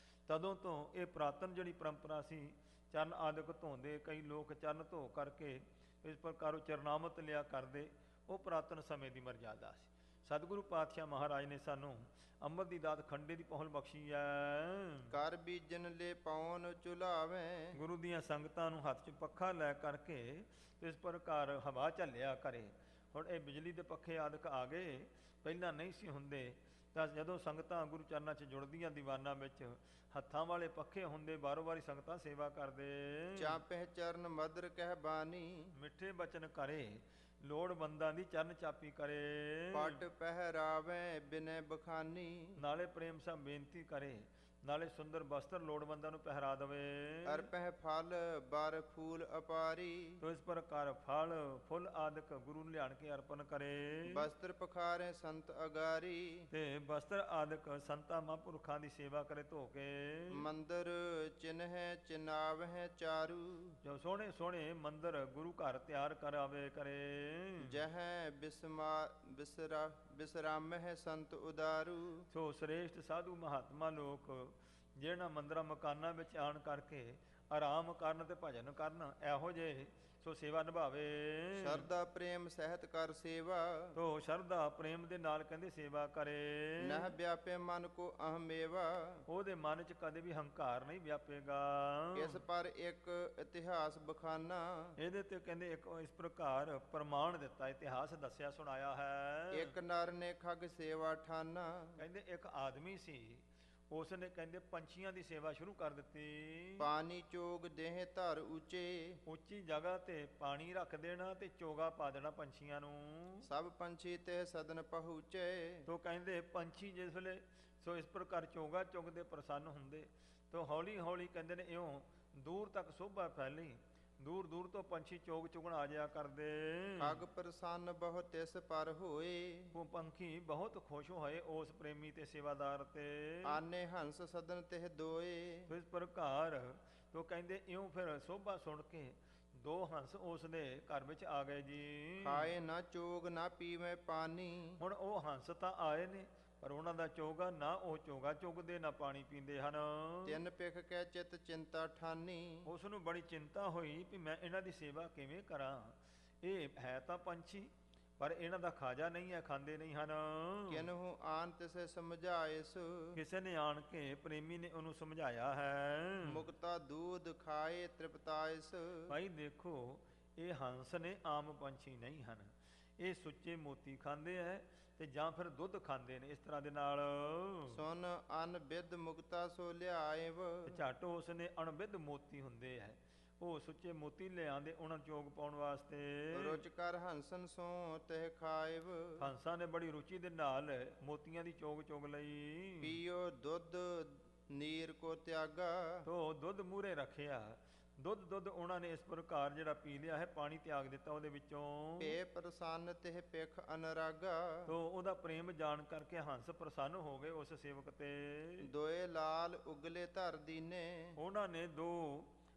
ਤਦੋਂ ਤੋਂ ਇਹ ਪੁਰਾਤਨ ਜਿਹੜੀ ਪਰੰਪਰਾ ਸੀ, ਚਰਨ ਆਦਿਕ ਧੋਂਦੇ, ਕਈ ਲੋਕ ਚਰਨ ਧੋ ਕਰਕੇ ਇਸ ਪ੍ਰਕਾਰ ਉਹ ਚਰਨਾਮਤ ਲਿਆ ਕਰਦੇ, ਉਹ ਪੁਰਾਤਨ ਸਮੇਂ ਦੀ ਮਰਜ਼ਾਦਾ ਸੀ। ਸਤਿਗੁਰੂ ਪਾਤਸ਼ਾਹ ਮਹਾਰਾਜ ਨੇ ਸਾਨੂੰ ਅੰਮ੍ਰਿਤ ਦੀ ਦਾਤ ਖੰਡੇ ਦੀ ਪਹੁਲ ਬਖਸ਼ੀ ਹੈ। ਕਰ ਬੀਜਨ ਲੈ ਪੌਣ ਚੁਲਾਵੇ, ਗੁਰੂ ਦੀਆਂ ਸੰਗਤਾਂ ਨੂੰ ਹੱਥ 'ਚ ਪੱਖਾ ਲੈ ਕਰਕੇ ਇਸ ਪ੍ਰਕਾਰ ਹਵਾ ਝੱਲਿਆ ਕਰੇ। ਹੁਣ ਇਹ ਬਿਜਲੀ ਦੇ ਪੱਖੇ ਆਦਿਕ ਆ ਗਏ, ਪਹਿਲਾਂ ਨਹੀਂ ਸੀ ਹੁੰਦੇ। ਤਾਂ ਜਦੋਂ ਸੰਗਤਾਂ ਗੁਰੂ ਚਰਨਾਂ 'ਚ ਜੁੜਦੀਆਂ ਦੀਵਾਨਾਂ ਵਿੱਚ, ਹੱਥਾਂ ਵਾਲੇ ਪੱਖੇ ਹੁੰਦੇ, ਬਾਰੋ ਬਾਰੀ ਸੰਗਤਾਂ ਸੇਵਾ ਕਰਦੇ। ਚਾਪਹਿ ਚਰਨ ਮਦਰ ਕਹਿ ਬਾਣੀ, ਮਿੱਠੇ ਬਚਨ ਕਰੇ, ਲੋੜਵੰਦਾਂ ਦੀ ਚਰਨ ਚਾਪੀ ਕਰੇ। ਪਟ ਪਹਿਰਾਵੇ ਬਿਨੈ ਬਖਾਨੀ, ਨਾਲੇ ਪ੍ਰੇਮ ਸਭ ਬੇਨਤੀ ਕਰੇ, ਨਾਲੇ ਸੁੰਦਰ ਬਸਤਰ ਲੋੜਵੰਦਾਂ ਨੂੰ ਪਹਿਰਾ ਦੇਵੇ। ਅਰਪਹਿ ਫਲ ਬਰ ਫੂਲ ਅਪਾਰੀ, ਤੋ ਇਸ ਪ੍ਰਕਾਰ ਫਲ ਫੁੱਲ ਆਦਿਕ ਗੁਰੂ ਨੂੰ ਲਿਆਣ ਕੇ ਅਰਪਣ ਕਰੇ। ਬਸਤਰ ਪਖਾਰੇ ਸੰਤ ਅਗਾਰੀ, ਤੇ ਬਸਤਰ ਆਦਿਕ ਸੰਤਾਂ ਮਹਾਂਪੁਰਖਾਂ ਦੀ ਸੇਵਾ ਕਰੇ ਧੋ ਕੇ। ਮੰਦਰ ਚਿਨਹਿ ਚਿਨਾਵਹਿ ਚਾਰੂ, ਜੋ ਸੋਹਣੇ ਸੋਹਣੇ ਮੰਦਰ ਗੁਰੂ ਘਰ ਤਿਆਰ ਕਰਾਵੇ ਕਰੇ। ਜਹੈ ਬਿਸਰਾਮਹਿ ਸੰਤ ਉਦਾਰੂ, ਸੋ ਸ੍ਰੇਸ਼ਟ ਸਾਧੂ ਮਹਾਤਮਾ ਲੋਕ ਜਿਹਨਾਂ ਮੰਦਰਾਂ ਮਕਾਨਾਂ ਵਿੱਚ ਆਣ ਕਰਕੇ ਆਰਾਮ ਕਰਨ ਤੇ ਭਜਨ ਕਰਨ, ਇਹੋ ਜਿਹੇ ਸੋ ਸੇਵਾ ਨਿਭਾਵੇ। ਸ਼ਰਧਾ ਪ੍ਰੇਮ ਸਹਿਤ ਕਰ ਸੇਵਾ, ਤੋ ਸ਼ਰਧਾ ਪ੍ਰੇਮ ਦੇ ਨਾਲ ਕਹਿੰਦੇ ਸੇਵਾ ਕਰੇ। ਨਹਿ ਵਿਆਪੇ ਮਨ ਕੋ ਅਹਮੇਵਾ, ਉਹਦੇ ਮਨ 'ਚ ਕਦੇ ਵੀ ਹੰਕਾਰ ਨਹੀਂ ਵਿਆਪੇਗਾ। ਇਸ ਪਰ ਇੱਕ ਇਤਿਹਾਸ ਬਖਾਨਾ, ਇਹਦੇ ਤੇ ਕਹਿੰਦੇ ਇੱਕ ਇਸ ਪ੍ਰਕਾਰ ਪ੍ਰਮਾਣ ਦਿੱਤਾ, ਇਤਿਹਾਸ ਦੱਸਿਆ ਸੁਣਾਇਆ ਹੈ। ਇੱਕ ਨਰ ਨੇ ਖਗ ਸੇਵਾ ਠਾਨਾ, ਕਹਿੰਦੇ ਇੱਕ ਆਦਮੀ ਸੀ, ਉਸ ਨੇ ਕਹਿੰਦੇ ਪੰਛੀਆਂ ਦੀ ਸੇਵਾ ਸ਼ੁਰੂ ਕਰ ਦਿੱਤੀ। ਪਾਣੀ ਚੋਗ ਦੇਹ ਧਰ ਉੱਚੇ, ਉੱਚੀ ਜਗ੍ਹਾ ਤੇ ਪਾਣੀ ਰੱਖ ਦੇਣਾ ਤੇ ਚੋਗਾ ਪਾ ਦੇਣਾ ਪੰਛੀਆਂ ਨੂੰ। ਸਭ ਪੰਛੀ ਤੇ ਸਦਨ ਪਹੁੰਚੇ, ਤੋ ਕਹਿੰਦੇ ਪੰਛੀ ਜਿਸ ਵੇਲੇ ਸੋ ਇਸ ਪ੍ਰਕਾਰ ਚੋਗਾ ਚੁਗਦੇ ਪ੍ਰਸੰਨ ਹੁੰਦੇ, ਤੋ ਹੌਲੀ ਹੌਲੀ ਕਹਿੰਦੇ ਨੇ ਇਉਂ ਦੂਰ ਤੱਕ ਸੋਭਾ ਫੈਲੀ, ਦੂਰ ਦੂਰ ਤੋਂ ਪੰਛੀ ਚੋਗ ਚੁਗਣ ਆ ਜਾਇਆ ਕਰਦੇ। ਖਗ ਪ੍ਰਸੰਨ ਬਹੁ ਤਿਸ ਪਰ ਹੋਏ, ਉਹ ਪੰਖੀ ਬਹੁਤ ਖੁਸ਼ ਹੋਏ ਉਸ ਪ੍ਰੇਮੀ ਤੇ ਸੇਵਾਦਾਰ ਤੇ। ਆਨੇ ਹੰਸ ਸਦਨ ਤਿਹ ਦੋਏ, ਇਸ ਪ੍ਰਕਾਰ ਤੋ ਕਹਿੰਦੇ ਇਉਂ ਫਿਰ ਸੋਭਾ ਸੁਣ ਕੇ ਦੋ ਹੰਸ ਉਸ ਦੇ ਘਰ ਵਿੱਚ ਆ ਗਏ ਜੀ। ਖਾਏ ਨਾ ਚੋਗ ਨਾ ਪੀਵੇ ਪਾਣੀ, ਹੁਣ ਉਹ ਹੰਸ ਤਾਂ ਆਏ ਨੇ, ਪਰ ਉਹਨਾਂ ਦਾ ਚੋਗਾ ਨਾ ਉਹ ਚੋਗਾ ਚੁਗਦੇ ਨਾ ਪਾਣੀ ਪੀਂਦੇ ਹਨ। ਤਿੰਨ ਪਿਖ ਕੈ ਚਿਤ ਚਿੰਤਾ ਠਾਨੀ, ਉਸ ਨੂੰ ਬੜੀ ਚਿੰਤਾ ਹੋਈ ਵੀ ਮੈਂ ਇਹਨਾਂ ਦੀ ਸੇਵਾ ਕਿਵੇਂ ਕਰਾਂ। ਇਹ ਹੈ ਤਾਂ ਪੰਛੀ, ਪਰ ਇਹਨਾਂ ਦਾ ਖਾਜਾ ਨਹੀਂ ਹੈ, ਖਾਂਦੇ ਨਹੀਂ ਹਨ। ਕਿਨਹੂ ਆਨ ਤਿਸੇ ਸਮਝਾਇਸ, ਕਿਸੇ ਨੇ ਆਣ ਕੇ ਪ੍ਰੇਮੀ ਨੇ ਉਹਨੂੰ ਸਮਝਾਇਆ ਹੈ। ਮੁਕਤਾ ਦੂਧ ਖਾਏ ਤ੍ਰਿਪਤਾਇਸ, ਭਾਈ ਦੇਖੋ ਇਹ ਹੰਸ ਨੇ, ਆਮ ਪੰਛੀ ਨਹੀਂ ਹਨ। ਇਹ ਸੁੱਚੇ ਮੋਤੀ ਖਾਂਦੇ ਹੈ ਤੇ ਜਾਂ ਫਿਰ ਦੁੱਧ ਖਾਂਦੇ ਨੇ। ਇਸ ਤਰ੍ਹਾਂ ਦੇ ਨਾਲ ਸੁਨ ਅਨ ਬਿਦ ਮੁਕਤਾ ਸੋ ਲਿਆਇਵ, ਝੱਟ ਉਸ ਨੇ ਅਣਬਿੱਧ ਮੋਤੀ ਹੁੰਦੇ ਹੈ, ਉਹ ਸੁੱਚੇ ਮੋਤੀ ਲਿਆਂਦੇ ਉਹਨਾਂ ਚੋਗ ਪਾਉਣ ਵਾਸਤੇ। ਰੁਚ ਕਰ ਹੰਸਨ ਸੋ ਤਹਿ ਖਾਇਵ, ਹੰਸਾਂ ਨੇ ਬੜੀ ਰੁਚੀ ਦੇ ਨਾਲ ਮੋਤੀਆਂ ਦੀ ਚੋਗ ਚੁਗ ਲਈ। ਪੀਓ ਦੁੱਧ ਨੀਰ ਕੋ ਤਿਆਗਾ, ਤੋ ਦੁੱਧ ਮੂਹਰੇ ਰੱਖਿਆ, ਦੁੱਧ ਉਹਨਾਂ ਨੇ ਇਸ ਪ੍ਰਕਾਰ ਜਿਹੜਾ ਪੀ ਲਿਆ ਹੈ, ਪਾਣੀ ਤਿਆਗ ਦਿੱਤਾ ਉਹਦੇ ਵਿੱਚੋਂ। ਭੇ ਪ੍ਰਸੰਨ ਤਿਹ ਪਿਖ ਅਨਰਾਗਾ, ਤੋ ਉਹਦਾ ਪ੍ਰੇਮ ਜਾਣ ਕਰਕੇ ਹੰਸ ਪ੍ਰਸੰਨ ਹੋ ਗਏ ਉਸ ਸੇਵਕ ਤੇ। ਦੋਏ ਲਾਲ ਉਗਲੇ ਧਰ ਦੀਨੇ, ਉਹਨਾਂ ਨੇ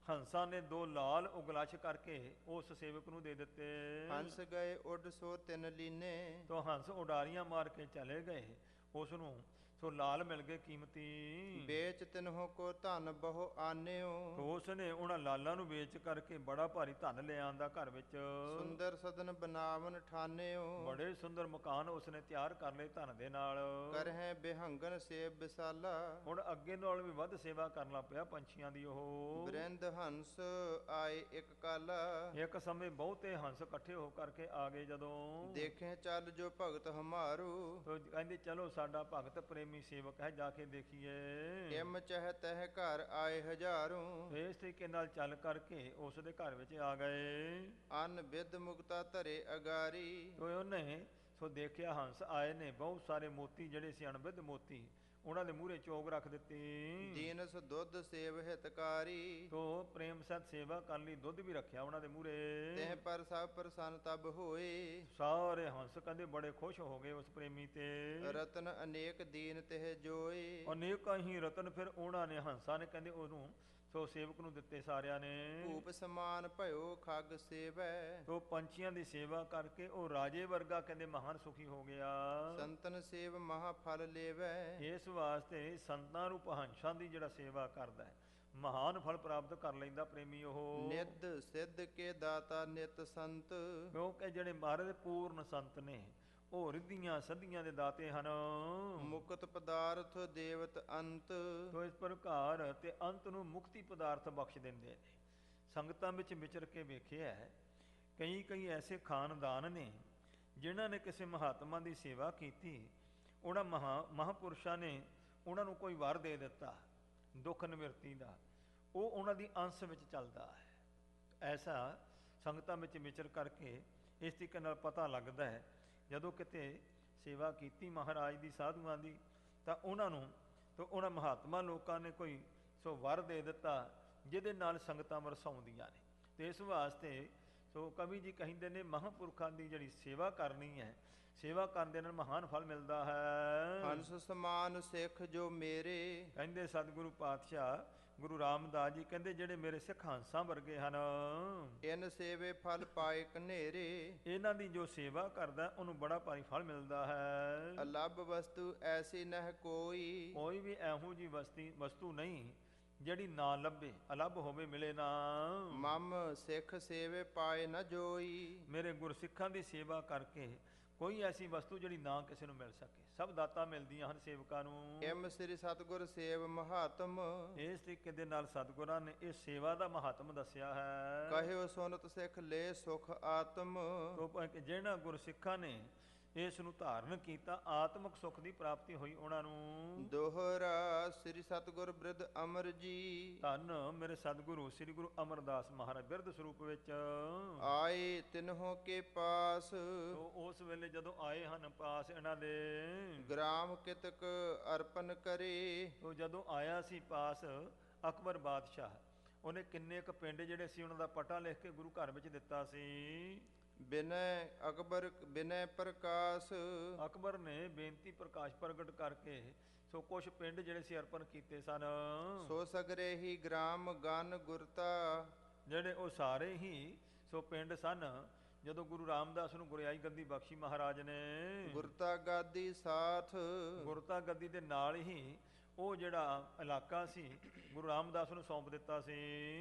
ਹੰਸਾਂ ਨੇ ਦੋ ਲਾਲ ਉਗਲਾਸ਼ ਕਰਕੇ ਉਸ ਸੇਵਕ ਨੂੰ ਦੇ ਦਿੱਤੇ। ਹੰਸ ਗਏ ਉੱਡ ਸੋ ਤਿਨ ਲੀਨੇ, ਤੋ ਹੰਸ ਉਡਾਰੀਆਂ ਮਾਰ ਕੇ ਚਲੇ ਗਏ, ਉਸ ਨੂੰ ਸੋ ਲਾਲ ਮਿਲ ਗਏ ਕੀਮਤੀ। ਵੇਚ ਤਿਨਹੁ ਕੋ ਧਨ ਬਹੁ ਆਨਿਓ, ਤੋ ਉਸ ਨੇ ਉਹਨਾਂ ਲਾਲਾਂ ਨੂੰ ਵੇਚ ਕਰਕੇ ਬੜਾ ਭਾਰੀ ਧਨ ਲੈ ਆਂਦਾ ਘਰ ਵਿੱਚ। ਸੁੰਦਰ ਸਦਨ ਬਨਾਵਨ ਠਾਨਿਓ, ਬੜੇ ਸੁੰਦਰ ਮਕਾਨ ਉਸ ਨੇ ਤਿਆਰ ਕਰ ਲਏ ਧਨ ਦੇ ਨਾਲ। ਕਰਹਿ ਬਿਹੰਗਨ ਸੇਬ ਵਿਸਾਲਾ, ਹੁਣ ਅੱਗੇ ਨਾਲ ਵੀ ਵੱਧ ਸੇਵਾ ਕਰਨਾ ਪਿਆ ਪੰਛੀਆਂ ਦੀ। ਉਹ ਬ੍ਰਿੰਦ ਹੰਸ ਆਏ ਇੱਕ ਕਾਲਾ, ਇੱਕ ਸਮੇਂ ਬਹੁਤੇ ਹੰਸ ਇਕੱਠੇ ਹੋ ਕਰਕੇ ਆ ਗਏ ਜਦੋਂ। ਦੇਖੇ ਚੱਲ ਜੋ ਭਗਤ ਹਮਾਰੂ, ਤੋ ਕਹਿੰਦੇ ਚਲੋ ਸਾਡਾ ਭਗਤ ਪ੍ਰੇਮੀ ਪ੍ਰੇਮੀ ਸੇਵਕ ਹੈ, ਜਾ ਕੇ ਦੇਖੀਏ। ਕਿਮ ਚਹਿ ਤਹਿ ਘਰ ਆਏ ਹਜ਼ਾਰੋਂ, ਇਸ ਤਰੀਕੇ ਨਾਲ ਚੱਲ ਕਰਕੇ ਉਸ ਦੇ ਘਰ ਵਿੱਚ ਆ ਗਏ। ਅਨ ਬਿਦ ਮੁਕਤਾ ਧਰੇ ਅਗਾਰੀ, ਤੋ ਉਹਨੇ ਸੋ ਦੇਖਿਆ ਹੰਸ ਆਏ ਨੇ, ਬਹੁਤ ਸਾਰੇ ਮੋਤੀ ਜਿਹੜੇ ਸੀ ਅਣਬਿਧ ਮੋਤੀ, ਉਹਨਾਂ ਦੇ ਮੂਹਰੇ ਚੋਗ ਰੱਖ ਦਿੱਤੀ। ਦੀਨਸ ਦੁੱਧ ਸੇਵ ਹਿਤਕਾਰੀ, ਤੋ ਪ੍ਰੇਮ ਸਤ ਸੇਵਾ ਕਰਨ ਲਈ ਦੁੱਧ ਵੀ ਰੱਖਿਆ ਉਹਨਾਂ ਦੇ ਮੂਹਰੇ। ਤਿਹ ਪਰ ਸਭ ਪ੍ਰਸੰਨ ਤਬ ਹੋਏ, ਸਾਰੇ ਹੰਸ ਕਹਿੰਦੇ ਬੜੇ ਖੁਸ਼ ਹੋ ਗਏ ਉਸ ਪ੍ਰੇਮੀ ਤੇ। ਰਤਨ ਅਨੇਕ ਦੀਨ ਤਿਹ ਜੋਏ, ਅਨੇਕਾਂ ਹੀ ਰਤਨ ਫਿਰ ਉਹਨਾਂ ਨੇ ਹੰਸਾਂ ਨੇ ਕਹਿੰਦੇ ਉਹਨੂੰ ਸੋ ਸੇਵਕ ਨੂੰ ਦਿੱਤੇ ਸਾਰਿਆਂ ਨੇ। ਭੂਪ ਸਮਾਨ ਭਇਓ ਖੱਗ ਸੇਵੈ, ਤੋ ਪੰਛੀਆਂ ਦੀ ਸੇਵਾ ਕਰਕੇ ਉਹ ਰਾਜੇ ਵਰਗਾ ਕਹਿੰਦੇ ਮਹਾਨ ਸੁਖੀ ਹੋ ਗਿਆ। ਸੰਤਨ ਸੇਵ ਮਹਾ ਫਲ ਲੇਵੈ, ਇਸ ਵਾਸਤੇ ਸੰਤਾਂ ਰੂਪ ਹੰਸਾਂ ਦੀ ਜਿਹੜਾ ਸੇਵਾ ਕਰਦਾ ਹੈ ਮਹਾਨ ਫਲ ਪ੍ਰਾਪਤ ਕਰ ਲੈਂਦਾ ਪ੍ਰੇਮੀ ਉਹ। ਨਿੱਧ ਸਿੱਧ ਕੇ ਦਾਤਾ ਨਿਤ ਸੰਤ, ਕਿਉਂਕਿ ਜਿਹੜੇ ਮਹਾਰਾਜ ਦੇ ਪੂਰਨ ਸੰਤ ਨੇ ਉਹ ਰਿੱਧੀਆਂ ਸੱਧੀਆਂ ਦੇ ਦਾਤੇ ਹਨ। ਮੁਕਤ ਪਦਾਰਥ ਦੇਵਤ ਅੰਤ, ਤੋ ਇਸ ਪ੍ਰਕਾਰ ਤੇ ਅੰਤ ਨੂੰ ਮੁਕਤੀ ਪਦਾਰਥ ਬਖਸ਼ ਦਿੰਦੇ ਨੇ। ਸੰਗਤਾਂ ਵਿੱਚ ਵਿਚਰ ਕੇ ਵੇਖਿਆ ਕਈ ਐਸੇ ਖਾਨਦਾਨ ਨੇ ਜਿਨ੍ਹਾਂ ਨੇ ਕਿਸੇ ਮਹਾਤਮਾ ਦੀ ਸੇਵਾ ਕੀਤੀ, ਉਹਨਾਂ ਮਹਾਂਪੁਰਸ਼ਾਂ ਨੇ ਉਹਨਾਂ ਨੂੰ ਕੋਈ ਵਰ ਦੇ ਦਿੱਤਾ ਦੁੱਖ ਨਿਵਰਤੀ ਦਾ, ਉਹ ਉਹਨਾਂ ਦੀ ਅੰਸ਼ ਵਿੱਚ ਚੱਲਦਾ ਹੈ। ਐਸਾ ਸੰਗਤਾਂ ਵਿੱਚ ਵਿਚਰ ਕਰਕੇ ਇਸ ਤਰੀਕੇ ਨਾਲ ਪਤਾ ਲੱਗਦਾ ਹੈ। ਜਦੋਂ ਕਿਤੇ ਸੇਵਾ ਕੀਤੀ ਮਹਾਰਾਜ ਦੀ ਸਾਧੂਆਂ ਦੀ, ਤਾਂ ਉਹਨਾਂ ਮਹਾਤਮਾ ਲੋਕਾਂ ਨੇ ਕੋਈ ਸੋ ਵਰ ਦੇ ਦਿੱਤਾ ਜਿਹਦੇ ਨਾਲ ਸੰਗਤਾਂ ਵਰਸਾਉਂਦੀਆਂ ਨੇ। ਤੇ ਇਸ ਵਾਸਤੇ ਸੋ ਕਵੀ ਜੀ ਕਹਿੰਦੇ ਨੇ ਮਹਾਂਪੁਰਖਾਂ ਦੀ ਜਿਹੜੀ ਸੇਵਾ ਕਰਨੀ ਹੈ, ਸੇਵਾ ਕਰਨ ਦੇ ਨਾਲ ਮਹਾਨ ਫਲ ਮਿਲਦਾ ਹੈ। ਹੰਸ ਸਮਾਨ ਸਿੱਖ ਜੋ ਮੇਰੇ, ਕਹਿੰਦੇ ਸਤਿਗੁਰੂ ਪਾਤਸ਼ਾਹ ਗੁਰੂ ਰਾਮਦਾਸ ਜੀ ਕਹਿੰਦੇ ਜਿਹੜੇ ਮੇਰੇ ਸਿੱਖ ਹੰਸਾਂ ਵਰਗੇ ਹਨ, ਇਨ ਸੇਵੇ ਫਲ ਪਾਏ ਕਨੇਰੇ, ਇਹਨਾਂ ਦੀ ਜੋ ਸੇਵਾ ਕਰਦਾ ਉਹਨੂੰ ਬੜਾ ਭਾਰੀ ਫਲ ਮਿਲਦਾ ਹੈ। ਅਲੱਭ ਵਸਤੂ ਐਸੀ ਨਹਿ ਕੋਈ, ਕੋਈ ਵੀ ਇਹੋ ਜੀ ਵਸਤੂ ਨਹੀਂ ਜਿਹੜੀ ਨਾ ਲੱਭੇ, ਅਲੱਭ ਹੋਵੇ ਮਿਲੇ ਨਾ। ਮਮ ਸਿੱਖ ਸੇਵੇ ਪਾਏ ਨ ਜੋਈ, ਮੇਰੇ ਗੁਰਸਿੱਖਾਂ ਦੀ ਸੇਵਾ ਕਰਕੇ ਕੋਈ ਐਸੀ ਵਸਤੂ ਜਿਹੜੀ ਨਾ ਕਿਸੇ ਨੂੰ ਮਿਲ ਸਕੇ, ਸਭ ਦਾਤਾਂ ਮਿਲਦੀਆਂ ਹਨ ਸੇਵਕਾਂ ਨੂੰ। ਇਮ ਸ੍ਰੀ ਸਤਿਗੁਰ ਸੇਵ ਮਹਾਤਮ, ਇਸ ਤਰੀਕੇ ਦੇ ਨਾਲ ਸਤਿਗੁਰਾਂ ਨੇ ਇਹ ਸੇਵਾ ਦਾ ਮਹਾਤਮ ਦੱਸਿਆ ਹੈ। ਕਹਿਓ ਸੁਨਤ ਸਿੱਖ ਲੈ ਸੁਖ ਆਤਮ, ਜਿਹਨਾਂ ਗੁਰਸਿੱਖਾਂ ਨੇ ਇਸ ਨੂੰ ਧਾਰਨ ਕੀਤਾ ਆਤਮਿਕ ਸੁੱਖ ਦੀ ਪ੍ਰਾਪਤੀ ਹੋਈ ਉਹਨਾਂ ਨੂੰ। ਦੋਹਰਾ ਸ੍ਰੀ ਸਤਿਗੁਰ ਬਿਰਧ ਅਮਰ ਜੀ, ਧੰਨ ਮੇਰੇ ਸਤਿਗੁਰੂ ਸ੍ਰੀ ਗੁਰੂ ਅਮਰਦਾਸ ਮਹਾਰਾਜ ਬਿਰਧ ਸਰੂਪ ਵਿੱਚ ਆਏ ਤਿਨਹੋਂ ਕੇ ਪਾਸ, ਉਸ ਵੇਲੇ ਜਦੋਂ ਆਏ ਹਨ ਪਾਸ ਇਹਨਾਂ ਦੇ, ਗ੍ਰਾਮ ਕਿਤਕ ਅਰਪਨ ਕਰੇ, ਉਹ ਜਦੋਂ ਆਇਆ ਸੀ ਪਾਸ ਅਕਬਰ ਬਾਦਸ਼ਾਹ, ਉਹਨੇ ਕਿੰਨੇ ਕੁ ਪਿੰਡ ਜਿਹੜੇ ਸੀ ਉਹਨਾਂ ਦਾ ਪਟਾ ਲਿਖ ਕੇ ਗੁਰੂ ਘਰ ਵਿੱਚ ਦਿੱਤਾ ਸੀ। ਬਿਨੈ ਅਕਬਰ ਬਿਨੈ ਪ੍ਰਕਾਸ਼, ਅਕਬਰ ਨੇ ਬੇਨਤੀ ਪ੍ਰਕਾਸ਼ ਪ੍ਰਗਟ ਕਰਕੇ ਸੋ ਕੁਛ ਪਿੰਡ ਜਿਹੜੇ ਸੀ ਅਰਪਣ ਕੀਤੇ ਸਨ। ਸੋ ਸਗਰੇ ਹੀ ਗ੍ਰਾਮ ਗਨ ਗੁਰਤਾ, ਜਿਹੜੇ ਉਹ ਸਾਰੇ ਹੀ ਸੋ ਪਿੰਡ ਸਨ ਜਦੋਂ ਗੁਰੂ ਰਾਮਦਾਸ ਨੂੰ ਗੁਰਿਆਈ ਗੱਦੀ ਬਖਸ਼ੀ ਮਹਾਰਾਜ ਨੇ। ਗੁਰਤਾ ਗਾਦੀ ਸਾਥ, ਗੁਰਤਾ ਗੱਦੀ ਦੇ ਨਾਲ ਹੀ ਉਹ ਜਿਹੜਾ ਇਲਾਕਾ ਸੀ ਗੁਰੂ ਰਾਮਦਾਸ ਨੂੰ ਸੌਂਪ ਦਿੱਤਾ ਸੀ।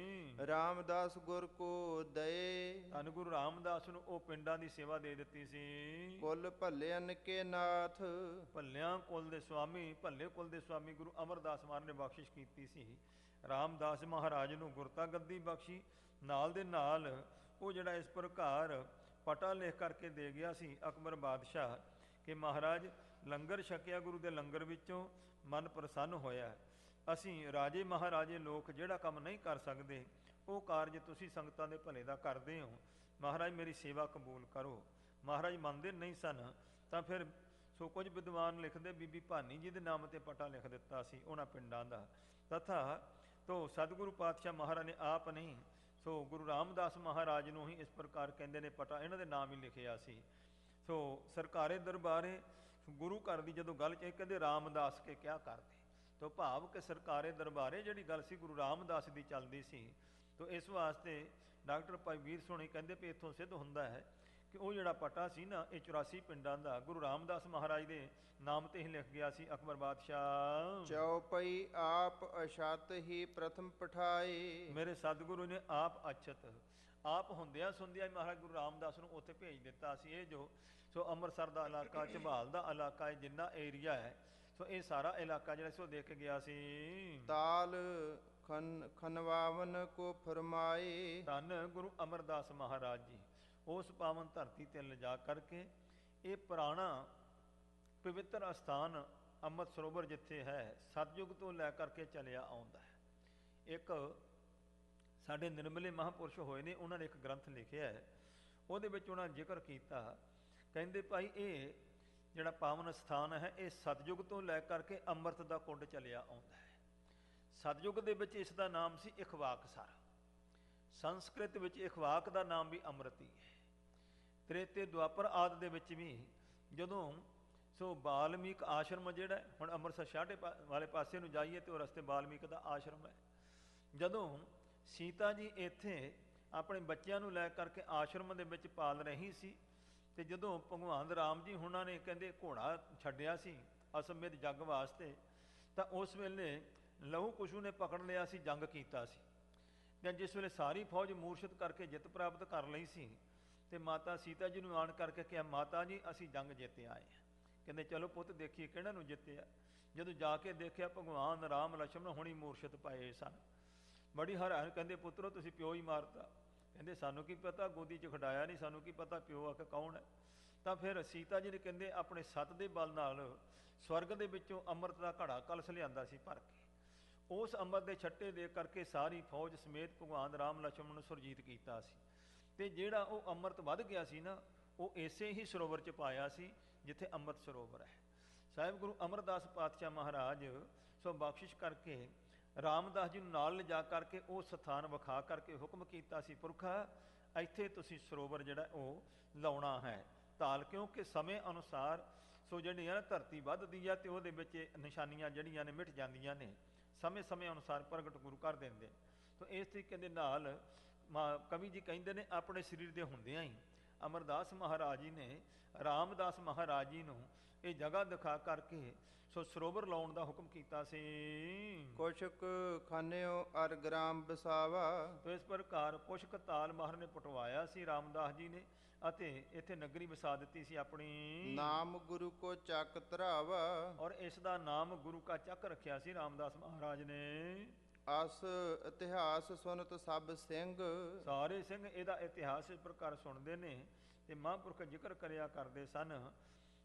ਰਾਮਦਾਸ ਗੁਰ ਕੋ ਦਏ, ਧੰਨ ਗੁਰੂ ਰਾਮਦਾਸ ਨੂੰ ਉਹ ਪਿੰਡਾਂ ਦੀ ਸੇਵਾ ਦੇ ਦਿੱਤੀ ਸੀ। ਕੁਲ ਭੱਲਿਆਨ ਕੇ ਨਾਥ, ਭੱਲਿਆਂ ਕੁਲ ਦੇ ਸੁਆਮੀ, ਭੱਲੇ ਕੁਲ ਦੇ ਸੁਆਮੀ ਗੁਰੂ ਅਮਰਦਾਸ ਮਹਾਰਾਜ ਨੇ ਬਖਸ਼ਿਸ਼ ਕੀਤੀ ਸੀ। ਰਾਮਦਾਸ ਮਹਾਰਾਜ ਨੂੰ ਗੁਰਤਾ ਗੱਦੀ ਬਖਸ਼ੀ, ਨਾਲ ਦੇ ਨਾਲ ਉਹ ਜਿਹੜਾ ਇਸ ਪ੍ਰਕਾਰ ਪਟਾ ਲਿਖ ਕਰਕੇ ਦੇ ਗਿਆ ਸੀ ਅਕਬਰ ਬਾਦਸ਼ਾਹ ਕਿ ਮਹਾਰਾਜ ਲੰਗਰ ਛਕਿਆ ਗੁਰੂ ਦੇ ਲੰਗਰ ਵਿੱਚੋਂ, ਮਨ ਪ੍ਰਸੰਨ ਹੋਇਆ। ਅਸੀਂ ਰਾਜੇ ਮਹਾਰਾਜੇ ਲੋਕ ਜਿਹੜਾ ਕੰਮ ਨਹੀਂ ਕਰ ਸਕਦੇ ਉਹ ਕਾਰਜ ਤੁਸੀਂ ਸੰਗਤਾਂ ਦੇ ਭਲੇ ਦਾ ਕਰਦੇ ਹੋ, ਮਹਾਰਾਜ ਮੇਰੀ ਸੇਵਾ ਕਬੂਲ ਕਰੋ। ਮਹਾਰਾਜ ਮੰਨਦੇ ਨਹੀਂ ਸਨ ਤਾਂ ਫਿਰ ਸੋ ਕੁਝ ਵਿਦਵਾਨ ਲਿਖਦੇ ਬੀਬੀ ਭਾਨੀ ਜੀ ਦੇ ਨਾਮ ਤੇ ਪਟਾ ਲਿਖ ਦਿੱਤਾ ਸੀ ਉਹਨਾਂ ਪਿੰਡਾਂ ਦਾ। ਤਥਾ ਤੋ ਸਤਿਗੁਰੂ ਪਾਤਸ਼ਾਹ ਮਹਾਰਾਜ ਨੇ ਆਪ ਨਹੀਂ ਸੋ ਗੁਰੂ ਰਾਮਦਾਸ ਮਹਾਰਾਜ ਨੂੰ ਹੀ ਇਸ ਪ੍ਰਕਾਰ ਕਹਿੰਦੇ ਨੇ ਪਟਾ ਇਹਨਾਂ ਦੇ ਨਾਮ ਹੀ ਲਿਖਿਆ ਸੀ। ਸੋ ਸਰਕਾਰੇ ਦਰਬਾਰੇ ਗੁਰੂ ਘਰ ਦੀ ਜਦੋਂ ਗੱਲ ਚ ਕਹਿੰਦੇ ਰਾਮਦਾਸ ਕੇ ਕਿਆ ਕਰਦੇ, ਤੋ ਭਾਵ ਕਿ ਸਰਕਾਰੇ ਦਰਬਾਰੇ ਜਿਹੜੀ ਗੱਲ ਸੀ ਗੁਰੂ ਰਾਮਦਾਸ ਦੀ ਚੱਲਦੀ ਸੀ। ਤੋ ਇਸ ਵਾਸਤੇ ਡਾਕਟਰ ਭਾਈ ਵੀਰ ਸੋਹਣੀ ਕਹਿੰਦੇ ਵੀ ਇੱਥੋਂ ਸਿੱਧ ਹੁੰਦਾ ਹੈ ਕਿ ਉਹ ਜਿਹੜਾ ਪਟਾ ਸੀ ਨਾ ਇਹ 84 ਪਿੰਡਾਂ ਦਾ ਗੁਰੂ ਰਾਮਦਾਸ ਮਹਾਰਾਜ ਦੇ ਨਾਮ ਤੇ ਹੀ ਲਿਖ ਗਿਆ ਸੀ ਅਕਬਰ ਬਾਦਸ਼ਾਹ। ਚੌਪਈ ਆਪ ਅਛਤ ਹੀ ਪ੍ਰਥਮ ਪਠਾਏ, ਮੇਰੇ ਸਤਿਗੁਰੂ ਨੇ ਆਪ ਅਛਤ ਆਪ ਹੁੰਦਿਆਂ ਸੁਣਦਿਆਂ ਮਹਾਰਾਜ ਗੁਰੂ ਰਾਮਦਾਸ ਨੂੰ ਉੱਥੇ ਭੇਜ ਦਿੱਤਾ ਸੀ। ਇਹ ਜੋ ਸੋ ਅੰਮ੍ਰਿਤਸਰ ਦਾ ਇਲਾਕਾ, ਝਬਾਲ ਦਾ ਇਲਾਕਾ ਹੈ, ਜਿੰਨਾ ਏਰੀਆ ਹੈ ਸੋ ਇਹ ਸਾਰਾ ਇਲਾਕਾ ਜਿਹੜਾ ਸੀ ਉਹ ਦੇਖ ਕੇ ਗਿਆ ਸੀ। ਤਾਲ ਖਨਵਾਵਨ ਕੋ ਫਰਮਾਏ, ਧੰਨ ਗੁਰੂ ਅਮਰਦਾਸ ਮਹਾਰਾਜ ਜੀ ਉਸ ਪਾਵਨ ਧਰਤੀ ਤੇ ਲਿਜਾ ਕਰਕੇ ਇਹ ਪੁਰਾਣਾ ਪਵਿੱਤਰ ਅਸਥਾਨ ਅੰਮ੍ਰਿਤ ਸਰੋਵਰ ਜਿੱਥੇ ਹੈ ਸਤਯੁਗ ਤੋਂ ਲੈ ਕਰਕੇ ਚੱਲਿਆ ਆਉਂਦਾ ਹੈ। ਇੱਕ ਸਾਡੇ ਨਿਰਮਲੇ ਮਹਾਂਪੁਰਸ਼ ਹੋਏ ਨੇ, ਉਹਨਾਂ ਨੇ ਇੱਕ ਗ੍ਰੰਥ ਲਿਖਿਆ ਹੈ, ਉਹਦੇ ਵਿੱਚ ਉਹਨਾਂ ਨੇ ਜ਼ਿਕਰ ਕੀਤਾ, ਕਹਿੰਦੇ ਭਾਈ ਇਹ ਜਿਹੜਾ ਪਾਵਨ ਸਥਾਨ ਹੈ ਇਹ ਸਤਯੁਗ ਤੋਂ ਲੈ ਕਰਕੇ ਅੰਮ੍ਰਿਤ ਦਾ ਕੁੰਡ ਚੱਲਿਆ ਆਉਂਦਾ ਹੈ। ਸਤਯੁਗ ਦੇ ਵਿੱਚ ਇਸ ਦਾ ਨਾਮ ਸੀ ਇਖਵਾਕ ਸਰ, ਸੰਸਕ੍ਰਿਤ ਵਿੱਚ ਇਖਵਾਕ ਦਾ ਨਾਮ ਵੀ ਅੰਮ੍ਰਿਤ ਹੀ ਹੈ। ਤ੍ਰੇਤੇ ਦੁਆਪਰ ਆਦਿ ਦੇ ਵਿੱਚ ਵੀ ਜਦੋਂ ਸੋ ਬਾਲਮੀਕ ਆਸ਼ਰਮ ਜਿਹੜਾ ਹੁਣ ਅੰਮ੍ਰਿਤਸਰ ਸ਼ਾਹਟੇ ਵਾਲੇ ਪਾਸੇ ਨੂੰ ਜਾਈਏ ਤੇ ਉਹ ਰਸਤੇ ਬਾਲਮੀਕ ਦਾ ਆਸ਼ਰਮ ਹੈ। ਜਦੋਂ ਸੀਤਾ ਜੀ ਇੱਥੇ ਆਪਣੇ ਬੱਚਿਆਂ ਨੂੰ ਲੈ ਕਰਕੇ ਆਸ਼ਰਮ ਦੇ ਵਿੱਚ ਪਾਲ ਰਹੀ ਸੀ ਤੇ ਜਦੋਂ ਭਗਵਾਨ ਰਾਮ ਜੀ ਹੁਣਾਂ ਨੇ ਕਹਿੰਦੇ ਘੋੜਾ ਛੱਡਿਆ ਸੀ ਅਸਮੇਤ ਜੰਗ ਵਾਸਤੇ, ਤਾਂ ਉਸ ਵੇਲੇ ਲਹੂ ਕੁਸ਼ੂ ਨੇ ਪਕੜ ਲਿਆ ਸੀ, ਜੰਗ ਕੀਤਾ ਸੀ। ਤੇ ਜਿਸ ਵੇਲੇ ਸਾਰੀ ਫੌਜ ਮੂਰਛਿਤ ਕਰਕੇ ਜਿੱਤ ਪ੍ਰਾਪਤ ਕਰ ਲਈ ਸੀ ਤੇ ਮਾਤਾ ਸੀਤਾ ਜੀ ਨੂੰ ਆਣ ਕਰਕੇ ਕਿਹਾ, ਮਾਤਾ ਜੀ ਅਸੀਂ ਜੰਗ ਜਿੱਤੇ ਆਏ ਹਾਂ। ਕਹਿੰਦੇ ਚਲੋ ਪੁੱਤ ਦੇਖੀਏ ਕਿਹਨਾਂ ਨੂੰ ਜਿੱਤਿਆ। ਜਦੋਂ ਜਾ ਕੇ ਦੇਖਿਆ ਭਗਵਾਨ ਰਾਮ ਲਛਮਣ ਹੁਣੀ ਮੂਰਛਿਤ ਪਏ ਸਨ। ਬੜੀ ਹੈਰਾਨ, ਕਹਿੰਦੇ ਪੁੱਤਰੋ ਤੁਸੀਂ ਪਿਓ ਹੀ ਮਾਰਤਾ। ਕਹਿੰਦੇ ਸਾਨੂੰ ਕੀ ਪਤਾ, ਗੋਦੀ 'ਚ ਖਿਡਾਇਆ ਨਹੀਂ, ਸਾਨੂੰ ਕੀ ਪਤਾ ਪਿਓ ਆ ਕੇ ਕੌਣ ਹੈ। ਤਾਂ ਫਿਰ ਸੀਤਾ ਜੀ ਨੇ ਕਹਿੰਦੇ ਆਪਣੇ ਸੱਤ ਦੇ ਬਲ ਨਾਲ ਸਵਰਗ ਦੇ ਵਿੱਚੋਂ ਅੰਮ੍ਰਿਤ ਦਾ ਘੜਾ ਕਲਸ਼ ਲਿਆਂਦਾ ਸੀ ਭਰ ਕੇ। ਉਸ ਅੰਮ੍ਰਿਤ ਦੇ ਛੱਟੇ ਦੇ ਕਰਕੇ ਸਾਰੀ ਫੌਜ ਸਮੇਤ ਭਗਵਾਨ ਰਾਮ ਲਛਮਣ ਨੂੰ ਸੁਰਜੀਤ ਕੀਤਾ ਸੀ। ਤੇ ਜਿਹੜਾ ਉਹ ਅੰਮ੍ਰਿਤ ਵੱਧ ਗਿਆ ਸੀ ਨਾ, ਉਹ ਇਸੇ ਹੀ ਸਰੋਵਰ 'ਚ ਪਾਇਆ ਸੀ ਜਿੱਥੇ ਅੰਮ੍ਰਿਤ ਸਰੋਵਰ ਹੈ। ਸਾਹਿਬ ਗੁਰੂ ਅਮਰਦਾਸ ਪਾਤਸ਼ਾਹ ਮਹਾਰਾਜ ਸੋ ਬਖਸ਼ਿਸ਼ ਕਰਕੇ ਰਾਮਦਾਸ ਜੀ ਨੂੰ ਨਾਲ ਲਿਜਾ ਕਰਕੇ ਉਹ ਸਥਾਨ ਵਿਖਾ ਕਰਕੇ ਹੁਕਮ ਕੀਤਾ ਸੀ, ਪੁਰਖਾ ਇੱਥੇ ਤੁਸੀਂ ਸਰੋਵਰ ਜਿਹੜਾ ਉਹ ਲਾਉਣਾ ਹੈ ਤਾਲ, ਕਿਉਂਕਿ ਸਮੇਂ ਅਨੁਸਾਰ ਸੋ ਜਿਹੜੀਆਂ ਧਰਤੀ ਵੱਧਦੀ ਆ ਤੇ ਉਹਦੇ ਵਿੱਚ ਨਿਸ਼ਾਨੀਆਂ ਜਿਹੜੀਆਂ ਨੇ ਮਿਟ ਜਾਂਦੀਆਂ ਨੇ, ਸਮੇਂ ਸਮੇਂ ਅਨੁਸਾਰ ਪ੍ਰਗਟ ਗੁਰੂ ਕਰ ਦਿੰਦੇ। ਤਾਂ ਇਸ ਤਰੀਕੇ ਦੇ ਨਾਲ ਕਵੀ ਜੀ ਕਹਿੰਦੇ ਨੇ ਆਪਣੇ ਸਰੀਰ ਦੇ ਹੁੰਦਿਆਂ ਹੀ ਅਮਰਦਾਸ ਮਹਾਰਾਜ ਜੀ ਨੇ ਰਾਮਦਾਸ ਮਹਾਰਾਜ ਜੀ ਨੂੰ ਇਹ ਜਗ੍ਹਾ ਦਿਖਾ ਕਰਕੇ ਸੋ ਸਰੋਵਰ ਲਾਉਣ ਦਾ ਹੁਕਮ ਕੀਤਾ ਸੀ। ਕੁਸ਼ਕ ਖਾਨਿਓ ਅਰ ਗ੍ਰਾਮ ਬਸਾਵਾ। ਤੋ ਇਸ ਪ੍ਰਕਾਰ ਕੁਸ਼ਕ ਤਾਲ ਮਹਰ ਨੇ ਪਟਵਾਇਆ ਸੀ ਰਾਮਦਾਸ ਜੀ ਨੇ ਅਤੇ ਇੱਥੇ ਨਗਰੀ ਵਸਾ ਦਿੱਤੀ ਸੀ ਆਪਣੀ। ਨਾਮ ਗੁਰੂ ਕੋ ਚੱਕ ਧਰਾਵਾ। ਔਰ ਇਸ ਦਾ ਨਾਮ ਗੁਰੂ ਕਾ ਚੱਕ ਰੱਖਿਆ ਸੀ ਰਾਮਦਾਸ ਮਹਾਰਾਜ ਨੇ। ਅਸ ਇਤਿਹਾਸ ਸੁਨਤ ਸਭ ਸਿੰਘ। ਸਾਰੇ ਸਿੰਘ ਇਹਦਾ ਇਤਿਹਾਸ ਇਸ ਪ੍ਰਕਾਰ ਸੁਣਦੇ ਨੇ ਤੇ ਮਹਾਂਪੁਰਖ ਜ਼ਿਕਰ ਕਰਿਆ ਕਰਦੇ ਸਨ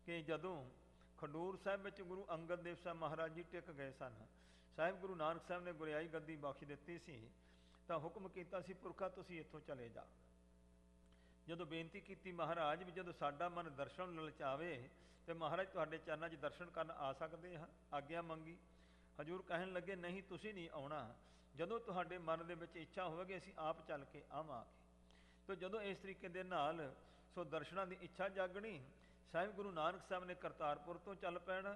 ਕਿ ਜਦੋਂ ਖਡੂਰ ਸਾਹਿਬ ਵਿੱਚ ਗੁਰੂ ਅੰਗਦ ਦੇਵ ਸਾਹਿਬ ਮਹਾਰਾਜ ਜੀ ਟਿਕ ਗਏ ਸਨ, ਸਾਹਿਬ ਗੁਰੂ ਨਾਨਕ ਸਾਹਿਬ ਨੇ ਗੁਰਿਆਈ ਗੱਦੀ ਬਖਸ਼ ਦਿੱਤੀ ਸੀ, ਤਾਂ ਹੁਕਮ ਕੀਤਾ ਸੀ ਪੁਰਖਾ ਤੁਸੀਂ ਇੱਥੋਂ ਚਲੇ ਜਾ। ਜਦੋਂ ਬੇਨਤੀ ਕੀਤੀ ਮਹਾਰਾਜ ਵੀ ਜਦੋਂ ਸਾਡਾ ਮਨ ਦਰਸ਼ਨ ਲਲਚਾਵੇ ਤੇ ਮਹਾਰਾਜ ਤੁਹਾਡੇ ਚਰਨਾਂ 'ਚ ਦਰਸ਼ਨ ਕਰਨ ਆ ਸਕਦੇ ਹਾਂ, ਆਗਿਆ ਮੰਗੀ। ਹਜ਼ੂਰ ਕਹਿਣ ਲੱਗੇ ਨਹੀਂ ਤੁਸੀਂ ਨਹੀਂ ਆਉਣਾ, ਜਦੋਂ ਤੁਹਾਡੇ ਮਨ ਦੇ ਵਿੱਚ ਇੱਛਾ ਹੋਵੇਗੀ ਅਸੀਂ ਆਪ ਚੱਲ ਕੇ ਆਵਾਂਗੇ। ਤਾਂ ਜਦੋਂ ਇਸ ਤਰੀਕੇ ਦੇ ਨਾਲ ਸੋ ਦਰਸ਼ਨਾਂ ਦੀ ਇੱਛਾ ਜਾਗਣੀ, ਸਾਹਿਬ ਗੁਰੂ ਨਾਨਕ ਸਾਹਿਬ ਨੇ ਕਰਤਾਰਪੁਰ ਤੋਂ ਚੱਲ ਪੈਣਾ,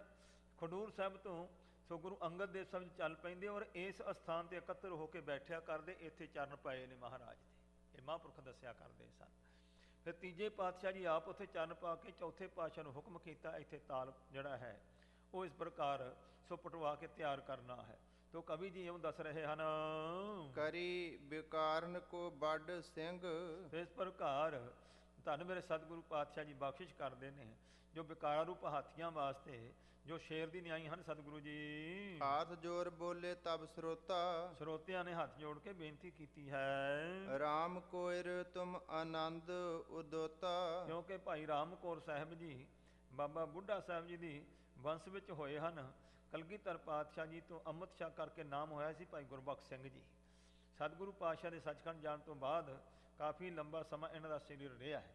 ਖਡੂਰ ਸਾਹਿਬ ਤੋਂ ਸੋ ਗੁਰੂ ਅੰਗਦ ਦੇਵ ਸਾਹਿਬ ਚੱਲ ਪੈਂਦੇ ਔਰ ਇਸ ਅਸਥਾਨ ਤੇ ਇਕੱਤਰ ਹੋ ਕੇ ਬੈਠਿਆ ਕਰਦੇ, ਇੱਥੇ ਚਰਨ ਪਏ ਨੇ ਮਹਾਰਾਜ ਦੇ, ਇਹ ਮਹਾਂਪੁਰਖ ਦੱਸਿਆ ਕਰਦੇ ਸਨ। ਫਿਰ ਤੀਜੇ ਪਾਤਸ਼ਾਹ ਜੀ ਆਪ ਉੱਥੇ ਚਰਨ ਪਾ ਕੇ ਚੌਥੇ ਪਾਤਸ਼ਾਹ ਨੂੰ ਹੁਕਮ ਕੀਤਾ ਇੱਥੇ ਤਾਲ ਜਿਹੜਾ ਹੈ ਉਹ ਇਸ ਪ੍ਰਕਾਰ ਸੋ ਪਟਵਾ ਕੇ ਤਿਆਰ ਕਰਨਾ ਹੈ। ਤੋ ਕਵੀ ਜੀ ਇਉਂ ਦੱਸ ਰਹੇ ਹਨ, ਕਰੀ ਵਿਕਾਰਨ ਕੋ ਵੱਡ ਸਿੰਘ। ਇਸ ਪ੍ਰਕਾਰ ਧੰਨ ਮੇਰੇ ਸਤਿਗੁਰੂ ਪਾਤਸ਼ਾਹ ਜੀ ਬਖਸ਼ਿਸ਼ ਕਰਦੇ ਨੇ ਜੋ ਵਿਕਾਰਾਂ ਰੂਪ ਹਾਥੀਆਂ ਵਾਸਤੇ ਜੋ ਸ਼ੇਰ ਦੀ ਨਿਆਈ ਹਨ ਸਤਿਗੁਰੂ ਜੀ। ਹਾਥ ਜੋਰ ਬੋਲੇ ਤਬ ਸਰੋਤਾ। ਸਰੋਤਿਆਂ ਨੇ ਹੱਥ ਜੋੜ ਕੇ ਬੇਨਤੀ ਕੀਤੀ ਹੈ, ਰਾਮ ਕੋਇਰ ਤੁਮ ਆਨੰਦ ਉਦੋਤਾ। ਕਿਉਂਕਿ ਭਾਈ ਰਾਮ ਕੌਰ ਸਾਹਿਬ ਜੀ ਬਾਬਾ ਬੁੱਢਾ ਸਾਹਿਬ ਜੀ ਦੀ ਵੰਸ਼ ਵਿੱਚ ਹੋਏ ਹਨ। ਕਲਗੀਧਰ ਪਾਤਸ਼ਾਹ ਜੀ ਤੋਂ ਅੰਮ੍ਰਿਤ ਛਕ ਕਰਕੇ ਨਾਮ ਹੋਇਆ ਸੀ ਭਾਈ ਗੁਰਬਖਸ਼ ਸਿੰਘ ਜੀ। ਸਤਿਗੁਰੂ ਪਾਤਸ਼ਾਹ ਦੇ ਸੱਚਖੰਡ ਜਾਣ ਤੋਂ ਬਾਅਦ ਕਾਫੀ ਲੰਬਾ ਸਮਾਂ ਇਹਨਾਂ ਦਾ ਸਰੀਰ ਰਿਹਾ ਹੈ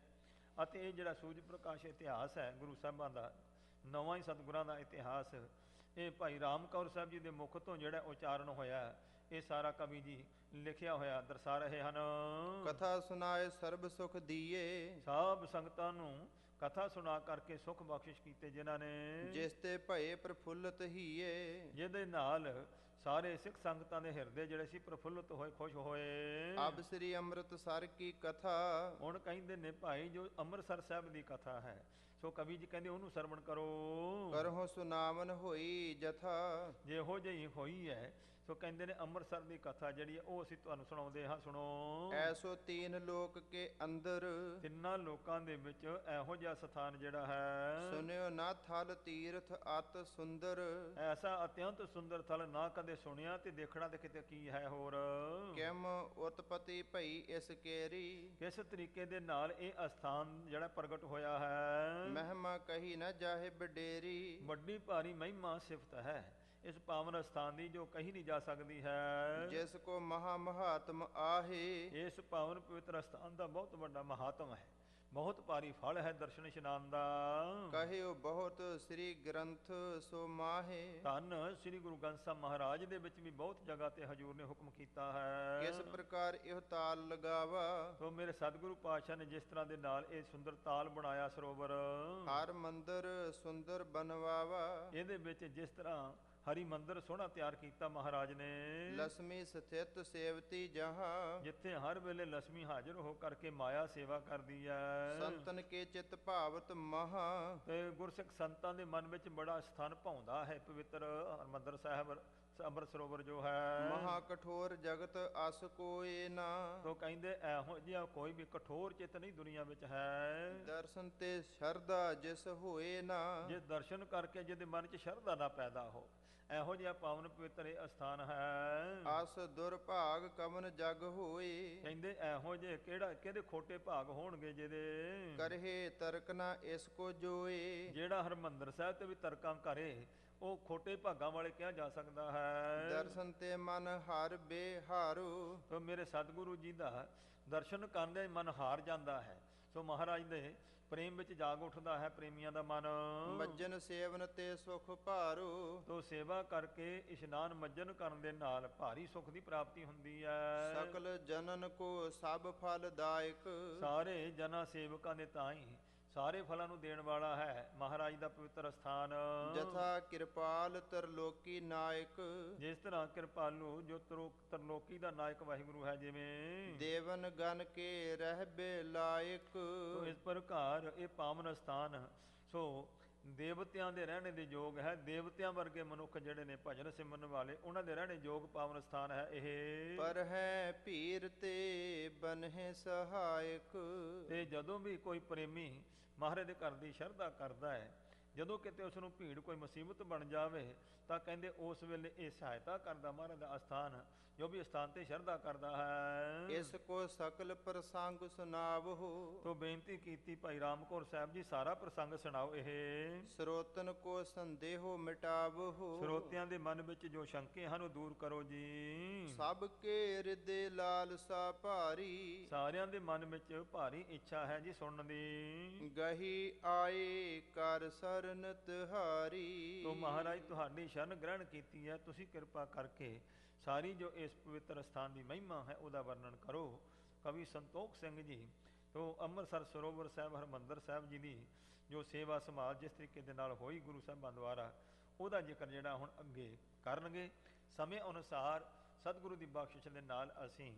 ਅਤੇ ਇਹ ਜਿਹੜਾ ਸੂਰਜ ਪ੍ਰਕਾਸ਼ ਇਤਿਹਾਸ ਹੈ ਗੁਰੂ ਸਾਹਿਬਾਂ ਦਾ, ਨਵਾਂ ਹੀ ਸਤਿਗੁਰਾਂ ਦਾ ਇਤਿਹਾਸ, ਇਹ ਭਾਈ ਰਾਮ ਕੌਰ ਸਾਹਿਬ ਜੀ ਦੇ ਮੁਖ ਤੋਂ ਜਿਹੜਾ ਉਚਾਰਨ ਹੋਇਆ ਇਹ ਸਾਰਾ ਕਵੀ ਜੀ ਲਿਖਿਆ ਹੋਇਆ ਦਰਸਾ ਰਹੇ ਹਨ। ਕਥਾ ਸੁਨਾਏ ਸਰਬ ਸੁਖ ਦੀਏ। ਸਭ ਸੰਗਤਾਂ ਨੂੰ ਕਥਾ ਸੁਣਾ ਕਰਕੇ ਸੁਖ ਬਖਸ਼ਿਸ਼ ਕੀਤੇ ਜਿਨ੍ਹਾਂ ਨੇ, ਜਿਸ ਤੇ ਭਏ ਪ੍ਰਫੁੱਲਤ ਹੀਏ। ਜਿਹਦੇ ਨਾਲ ਸਾਰੇ ਸਿੱਖ ਸੰਗਤਾਂ ਦੇ ਹਿਰਦੇ ਜਿਹੜੇ ਸੀ ਪ੍ਰਫੁੱਲਤ ਹੋਏ, ਖੁਸ਼ ਹੋਏ। ਅਬ ਸ੍ਰੀ ਅੰਮ੍ਰਿਤਸਰ ਕੀ ਕਥਾ। ਹੁਣ ਕਹਿੰਦੇ ਨੇ ਭਾਈ ਜੋ ਅੰਮ੍ਰਿਤਸਰ ਸਾਹਿਬ ਦੀ ਕਥਾ ਹੈ ਸੋ ਕਵੀ ਜੀ ਕਹਿੰਦੇ ਉਹਨੂੰ ਸਰਵਣ ਕਰੋ। ਕਰਹੁ ਸੁਨਾਵਨ ਹੋਈ ਜਥਾ। ਜਿਹੋ ਜਿਹੀ ਹੋਈ ਹੈ ਸੋ ਕਹਿੰਦੇ ਨੇ ਅੰਮ੍ਰਿਤਸਰ ਦੀ ਕਥਾ ਜਿਹੜੀ ਹੈ ਉਹ ਅਸੀਂ ਤੁਹਾਨੂੰ ਸੁਣਾਉਂਦੇ ਹਾਂ, ਸੁਣੋ। ਐਸੋ ਤੀਨ ਲੋਕ ਕੇ ਅੰਦਰ, ਤਿੰਨਾਂ ਲੋਕਾਂ ਦੇ ਵਿੱਚ ਇਹੋ ਜਿਹਾ ਸਥਾਨ ਜਿਹੜਾ ਹੈ, ਸੁਨਿਓ ਨਾ ਥਲ ਤੀਰਥ ਅਤ ਸੁੰਦਰ, ਐਸਾ ਅਤਿਅੰਤ ਸੁੰਦਰ ਥਲ ਨਾ ਕਦੇ ਸੁਣਿਆ ਤੇ ਦੇਖਣਾ ਤੇ ਕਿਤੇ ਕੀ ਹੈ ਹੋਰ। ਕਿਮ ਉਤਪਤੀ ਭਈ ਇਸ ਕੇਰੀ, ਕਿਸ ਤਰੀਕੇ ਦੇ ਨਾਲ ਇਹ ਅਸਥਾਨ ਜਿਹੜਾ ਪ੍ਰਗਟ ਹੋਇਆ ਹੈ, ਮਹਿਮਾ ਕਹੀ ਨਾ ਜਾਹੇ ਬਡੇਰੀ, ਵੱਡੀ ਭਾਰੀ ਮਹਿਮਾ ਸਿਫਤ ਹੈ ਇਸ ਪਾਵਨ ਸਥਾਨ ਦੀ ਜੋ ਕਹੀ ਨਹੀਂ ਜਾ ਸਕਦੀ ਹੈ। ਜਿਸ ਕੋ ਮਹਾ ਮਹਾਤਮ ਆਹੇ, ਇਸ ਪਾਵਨ ਪਵਿੱਤਰ ਸਥਾਨ ਦਾ ਬਹੁਤ ਵੱਡਾ ਮਹਾਤਮ ਹੈ, ਬਹੁਤ ਭਾਰੀ ਫਲ ਹੈ ਦਰਸ਼ਨ ਇਸ਼ਨਾਨ ਦਾ। ਕਹਿਓ ਬਹੁਤ ਸ੍ਰੀ ਗ੍ਰੰਥ ਸੋ ਮਾਹੇ, ਧੰਨ ਸ੍ਰੀ ਗੁਰੂ ਗ੍ਰੰਥ ਸਾਹਿਬ ਮਹਾਰਾਜ ਦੇ ਵਿੱਚ ਵੀ ਬਹੁਤ ਜਗ੍ਹਾ ਤੇ ਹਜੂਰ ਨੇ ਹੁਕਮ ਕੀਤਾ ਹੈ। ਕਿਸ ਪ੍ਰਕਾਰ ਇਹ ਤਾਲ ਲਗਾਵਾ, ਤੋ ਮੇਰੇ ਸਤਿਗੁਰੂ ਪਾਤਸ਼ਾਹ ਨੇ ਜਿਸ ਤਰ੍ਹਾਂ ਦੇ ਨਾਲ ਇਹ ਸੁੰਦਰ ਤਾਲ ਬਣਾਇਆ ਸਰੋਵਰ, ਹਰ ਮੰਦਰ ਸੁੰਦਰ ਬਨਵਾਵਾ, ਇਹਦੇ ਵਿੱਚ ਜਿਸ ਤਰ੍ਹਾਂ ਹਰੀ ਮੰਦਰ ਸੋਹਣਾ ਤਿਆਰ ਕੀਤਾ ਮਹਾਰਾਜ ਨੇ, ਲక్ష్ਮੀ ਸਥਿਤ ਸੇਵਤੀ ਜਹਾਂ, ਜਿੱਥੇ ਹਰ ਵੇਲੇ ਲక్ష్ਮੀ ਹਾਜ਼ਰ ਹੋ ਕਰਕੇ ਮਾਇਆ ਸੇਵਾ ਕਰਦੀ ਹੈ। ਸੰਤਨ ਕੇ ਚਿਤ ਭਾਵਤ ਮਹਾ, ਤੇ ਗੁਰਸਿੱਖ ਸੰਤਾਂ ਦੇ ਮਨ ਵਿੱਚ ਬੜਾ ਸਥਾਨ ਭਾਉਂਦਾ ਹੈ ਪਵਿੱਤਰ ਹਰਿਮੰਦਰ ਸਾਹਿਬ ਅੰਮ੍ਰਿਤ ਸਰੋਵਰ ਜੋ ਹੈ। ਮਹਾ ਕਠੋਰ ਜਗਤ ਅਸ ਕੋਏ ਨਾ, ਤੋ ਕਹਿੰਦੇ ਇਹੋ ਜਿਹਾ ਕੋਈ ਵੀ ਕਠੋਰ ਚਿੱਤ ਨਹੀਂ ਦੁਨੀਆ ਵਿੱਚ ਹੈ। ਦਰਸ਼ਨ ਤੇ ਸ਼ਰਧਾ ਜਿਸ ਹੋਏ ਨਾ, ਜੇ ਦਰਸ਼ਨ ਕਰਕੇ ਜਿਹਦੇ ਮਨ 'ਚ ਸ਼ਰਧਾ ਨਾ ਪੈਦਾ ਹੋ, ਇਹੋ ਜਿਹਾ ਪਾਵਨ ਪਵਿੱਤਰ ਇਹ ਅਸਥਾਨ ਹੈ। ਅਸ ਦੁਰਭਾਗ ਕਵਨ ਜਗ ਹੋਏ, ਕਹਿੰਦੇ ਇਹੋ ਜਿਹੇ ਕਿਹਦੇ ਖੋਟੇ ਭਾਗ ਹੋਣਗੇ ਜਿਹਦੇ ਕਰਹੇ ਤਰਕ ਨਾ ਇਸ ਕੋ ਜੋਏ, ਜਿਹੜਾ ਹਰਿਮੰਦਰ ਸਾਹਿਬ ਤੇ ਵੀ ਤਰਕਾਂ ਕਰੇ ਉਹ ਖੋਟੇ ਭਾਗਾਂ ਵਾਲੇ ਕਿਹਾ ਜਾ ਸਕਦਾ ਹੈ। ਦਰਸ਼ਨ ਤੇ ਮਨ ਹਰ ਬੇਹਾਰੂ, ਤੋ ਮੇਰੇ ਸਤਿਗੁਰੂ ਜੀ ਦਾ ਦਰਸ਼ਨ ਕਰਦੇ ਮਨ ਹਾਰ ਜਾਂਦਾ ਹੈ। ਸੋ ਮਹਾਰਾਜ ਦੇ ਪ੍ਰੇਮ ਵਿੱਚ ਜਾਗ ਉੱਠਦਾ ਹੈ ਪ੍ਰੇਮੀਆਂ ਦਾ ਮਨ। ਮੱਜਨ ਸੇਵਨ ਤੇ ਸੁਖ ਭਾਰੂ, ਤੋ ਸੇਵਾ ਕਰਕੇ ਇਸ਼ਨਾਨ ਮੱਜਨ ਕਰਨ ਦੇ ਨਾਲ ਭਾਰੀ ਸੁਖ ਦੀ ਪ੍ਰਾਪਤੀ ਹੁੰਦੀ ਹੈ। ਸਕਲ ਜਨਨ ਕੋ ਸਭ ਫਲ ਦਾਇਕ, ਸਾਰੇ ਜਨਾਂ ਸੇਵਕਾਂ ਦੇ ਤਾਈ ਸਾਰੇ ਫਲਾਂ ਨੂੰ ਦੇਣ ਵਾਲਾ ਹੈ ਮਹਾਰਾਜ ਦਾ ਪਵਿੱਤਰ ਸਥਾਨ। ਜਥਾ ਕਿਰਪਾਲ ਤਰਲੋਕੀ ਨਾਇਕ, ਜਿਸ ਤਰ੍ਹਾਂ ਕਿਰਪਾਲੂ ਜੋ ਤਰਲੋਕੀ ਦਾ ਨਾਇਕ ਵਾਹਿਗੁਰੂ ਹੈ, ਜਿਵੇਂ ਦੇਵਨ ਗਨ ਕੇ ਰਹਿਬੇ ਲਾਇਕ, ਸੋ ਇਸ ਪ੍ਰਕਾਰ ਇਹ ਪਾਵਨ ਸਥਾਨ ਸੋ ਦੇਵਤਿਆਂ ਦੇ ਰਹਿਣੇ ਦੇ ਯੋਗ ਹੈ। ਦੇਵਤਿਆਂ ਵਰਗੇ ਮਨੁੱਖ ਜਿਹੜੇ ਨੇ ਭਜਨ ਸਿਮਰਨ ਵਾਲੇ, ਉਹਨਾਂ ਦੇ ਰਹਿਣੇ ਯੋਗ ਪਾਵਨ ਸਥਾਨ ਹੈ ਇਹ। ਪਰ ਹੈ ਭੀਰ ਤੇ ਬਨਹਿ ਸਹਾਇਕ, ਤੇ ਜਦੋਂ ਵੀ ਕੋਈ ਪ੍ਰੇਮੀ ਮਹਾਰਾਜ ਦੇ ਘਰ ਦੀ ਸ਼ਰਧਾ ਕਰਦਾ ਹੈ, ਜਦੋਂ ਕਿਤੇ ਉਸ ਨੂੰ ਭੀੜ ਕੋਈ ਮੁਸੀਬਤ ਬਣ ਜਾਵੇ ਤਾਂ ਕਹਿੰਦੇ ਉਸ ਵੇਲੇ ਇਹ ਸਹਾਇਤਾ ਕਰਦਾ ਮਹਾਰਾਜ ਦਾ ਅਸਥਾਨ, ਜੋ ਵੀ ਅਸਥਾਨ ਤੇ ਸ਼ਰਧਾ ਕਰਦਾ ਹੈ। ਇਸ ਕੋ ਸਕਲ ਪ੍ਰਸੰਗ ਸੁਨਾਵਹੁ, ਤੋ ਬੇਨਤੀ ਕੀਤੀ ਭਾਈ ਰਾਮ ਕੌਰ ਸਾਹਿਬ ਜੀ ਸਾਰਾ ਪ੍ਰਸੰਗ ਸੁਣਾਓ ਇਹ। ਸਰੋਤਨ ਕੋ ਸੰਦੇਹੋ ਮਿਟਾਵਹੁ, ਸਰੋਤਿਆਂ ਦੇ ਮਨ ਵਿੱਚ ਜੋ ਸ਼ੰਕੇ ਹਨ ਉਹ ਦੂਰ ਕਰੋ ਜੀ। ਸਭ ਕੇ ਹਿਰਦੇ ਲਾਲਸਾ ਭਾਰੀ, ਸਾਰਿਆਂ ਦੇ ਮਨ ਵਿੱਚ ਭਾਰੀ ਇੱਛਾ ਹੈ ਜੀ ਸੁਣਨ ਦੀ। ਗਹੀ ਆਏ ਕਰ ਸਰਨ ਤਿਹਾਰੀ, ਤੋ ਮਹਾਰਾਜ ਤੁਹਾਡੀ ਸ਼ਰਨ ਗ੍ਰਹਿਣ ਕੀਤੀ ਹੈ, ਤੁਸੀਂ ਕਿਰਪਾ ਕਰਕੇ ਸਾਰੀ ਜੋ ਇਸ ਪਵਿੱਤਰ ਸਥਾਨ ਦੀ ਮਹਿਮਾ ਹੈ ਉਹਦਾ ਵਰਣਨ ਕਰੋ। ਕਵੀ ਸੰਤੋਖ ਸਿੰਘ ਜੀ ਤੋ ਅੰਮ੍ਰਿਤਸਰ ਸਰੋਵਰ ਸਾਹਿਬ ਹਰਿਮੰਦਰ ਸਾਹਿਬ ਜੀ ਦੀ ਜੋ ਸੇਵਾ ਸੰਭਾਲ ਜਿਸ ਤਰੀਕੇ ਦੇ ਨਾਲ ਹੋਈ ਗੁਰੂ ਸਾਹਿਬਾਂ ਦੁਆਰਾ, ਉਹਦਾ ਜ਼ਿਕਰ ਜਿਹੜਾ ਹੁਣ ਅੱਗੇ ਕਰਨਗੇ। ਸਮੇਂ ਅਨੁਸਾਰ ਸਤਿਗੁਰੂ ਦੀ ਬਖਸ਼ਿਸ਼ ਦੇ ਨਾਲ ਅਸੀਂ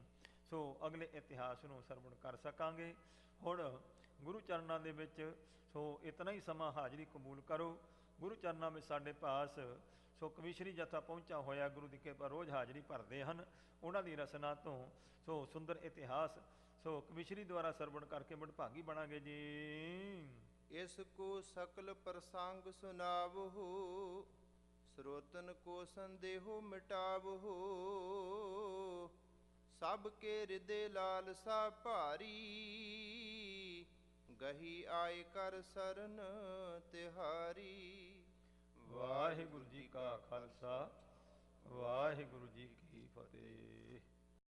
ਸੋ ਅਗਲੇ ਇਤਿਹਾਸ ਨੂੰ ਸਰਵਣ ਕਰ ਸਕਾਂਗੇ। ਹੁਣ ਗੁਰੂ ਚਰਨਾਂ ਦੇ ਵਿੱਚ ਸੋ ਇਤਨਾ ਹੀ ਸਮਾਂ ਹਾਜ਼ਰੀ ਕਬੂਲ ਕਰੋ। ਗੁਰੂ ਚਰਨਾਂ ਵਿੱਚ ਸਾਡੇ ਪਾਸ ਸੋ ਕਵੀਸ਼ਰੀ ਜਥਾ ਪਹੁੰਚਾ ਹੋਇਆ, ਗੁਰੂ ਦੀ ਕਿਰਪਾ ਰੋਜ਼ ਹਾਜ਼ਰੀ ਭਰਦੇ ਹਨ। ਉਹਨਾਂ ਦੀ ਰਸਨਾ ਤੋਂ ਸੋ ਸੁੰਦਰ ਇਤਿਹਾਸ ਸੋ ਕਵੀਸ਼ਰੀ ਦੁਆਰਾ ਸਰਵਣ ਕਰਕੇ ਵਡਭਾਗੀ ਬਣਾਂਗੇ ਜੀ। ਇਸ ਕੋ ਸਕਲ ਪ੍ਰਸੰਗ ਸੁਨਾਵਹੁ, ਸਰੋਤਨ ਕੋ ਸੰਦੇਹੋ ਮਿਟਾਵਹੁ, ਸਭ ਕੇ ਹਿਰਦੇ ਲਾਲਸਾ ਭਾਰੀ, ਗਹੀ ਆਏ ਕਰ ਸਰਨ ਤਿਹਾਰੀ। ਵਾਹਿਗੁਰੂ ਜੀ ਕਾ ਖਾਲਸਾ, ਵਾਹਿਗੁਰੂ ਜੀ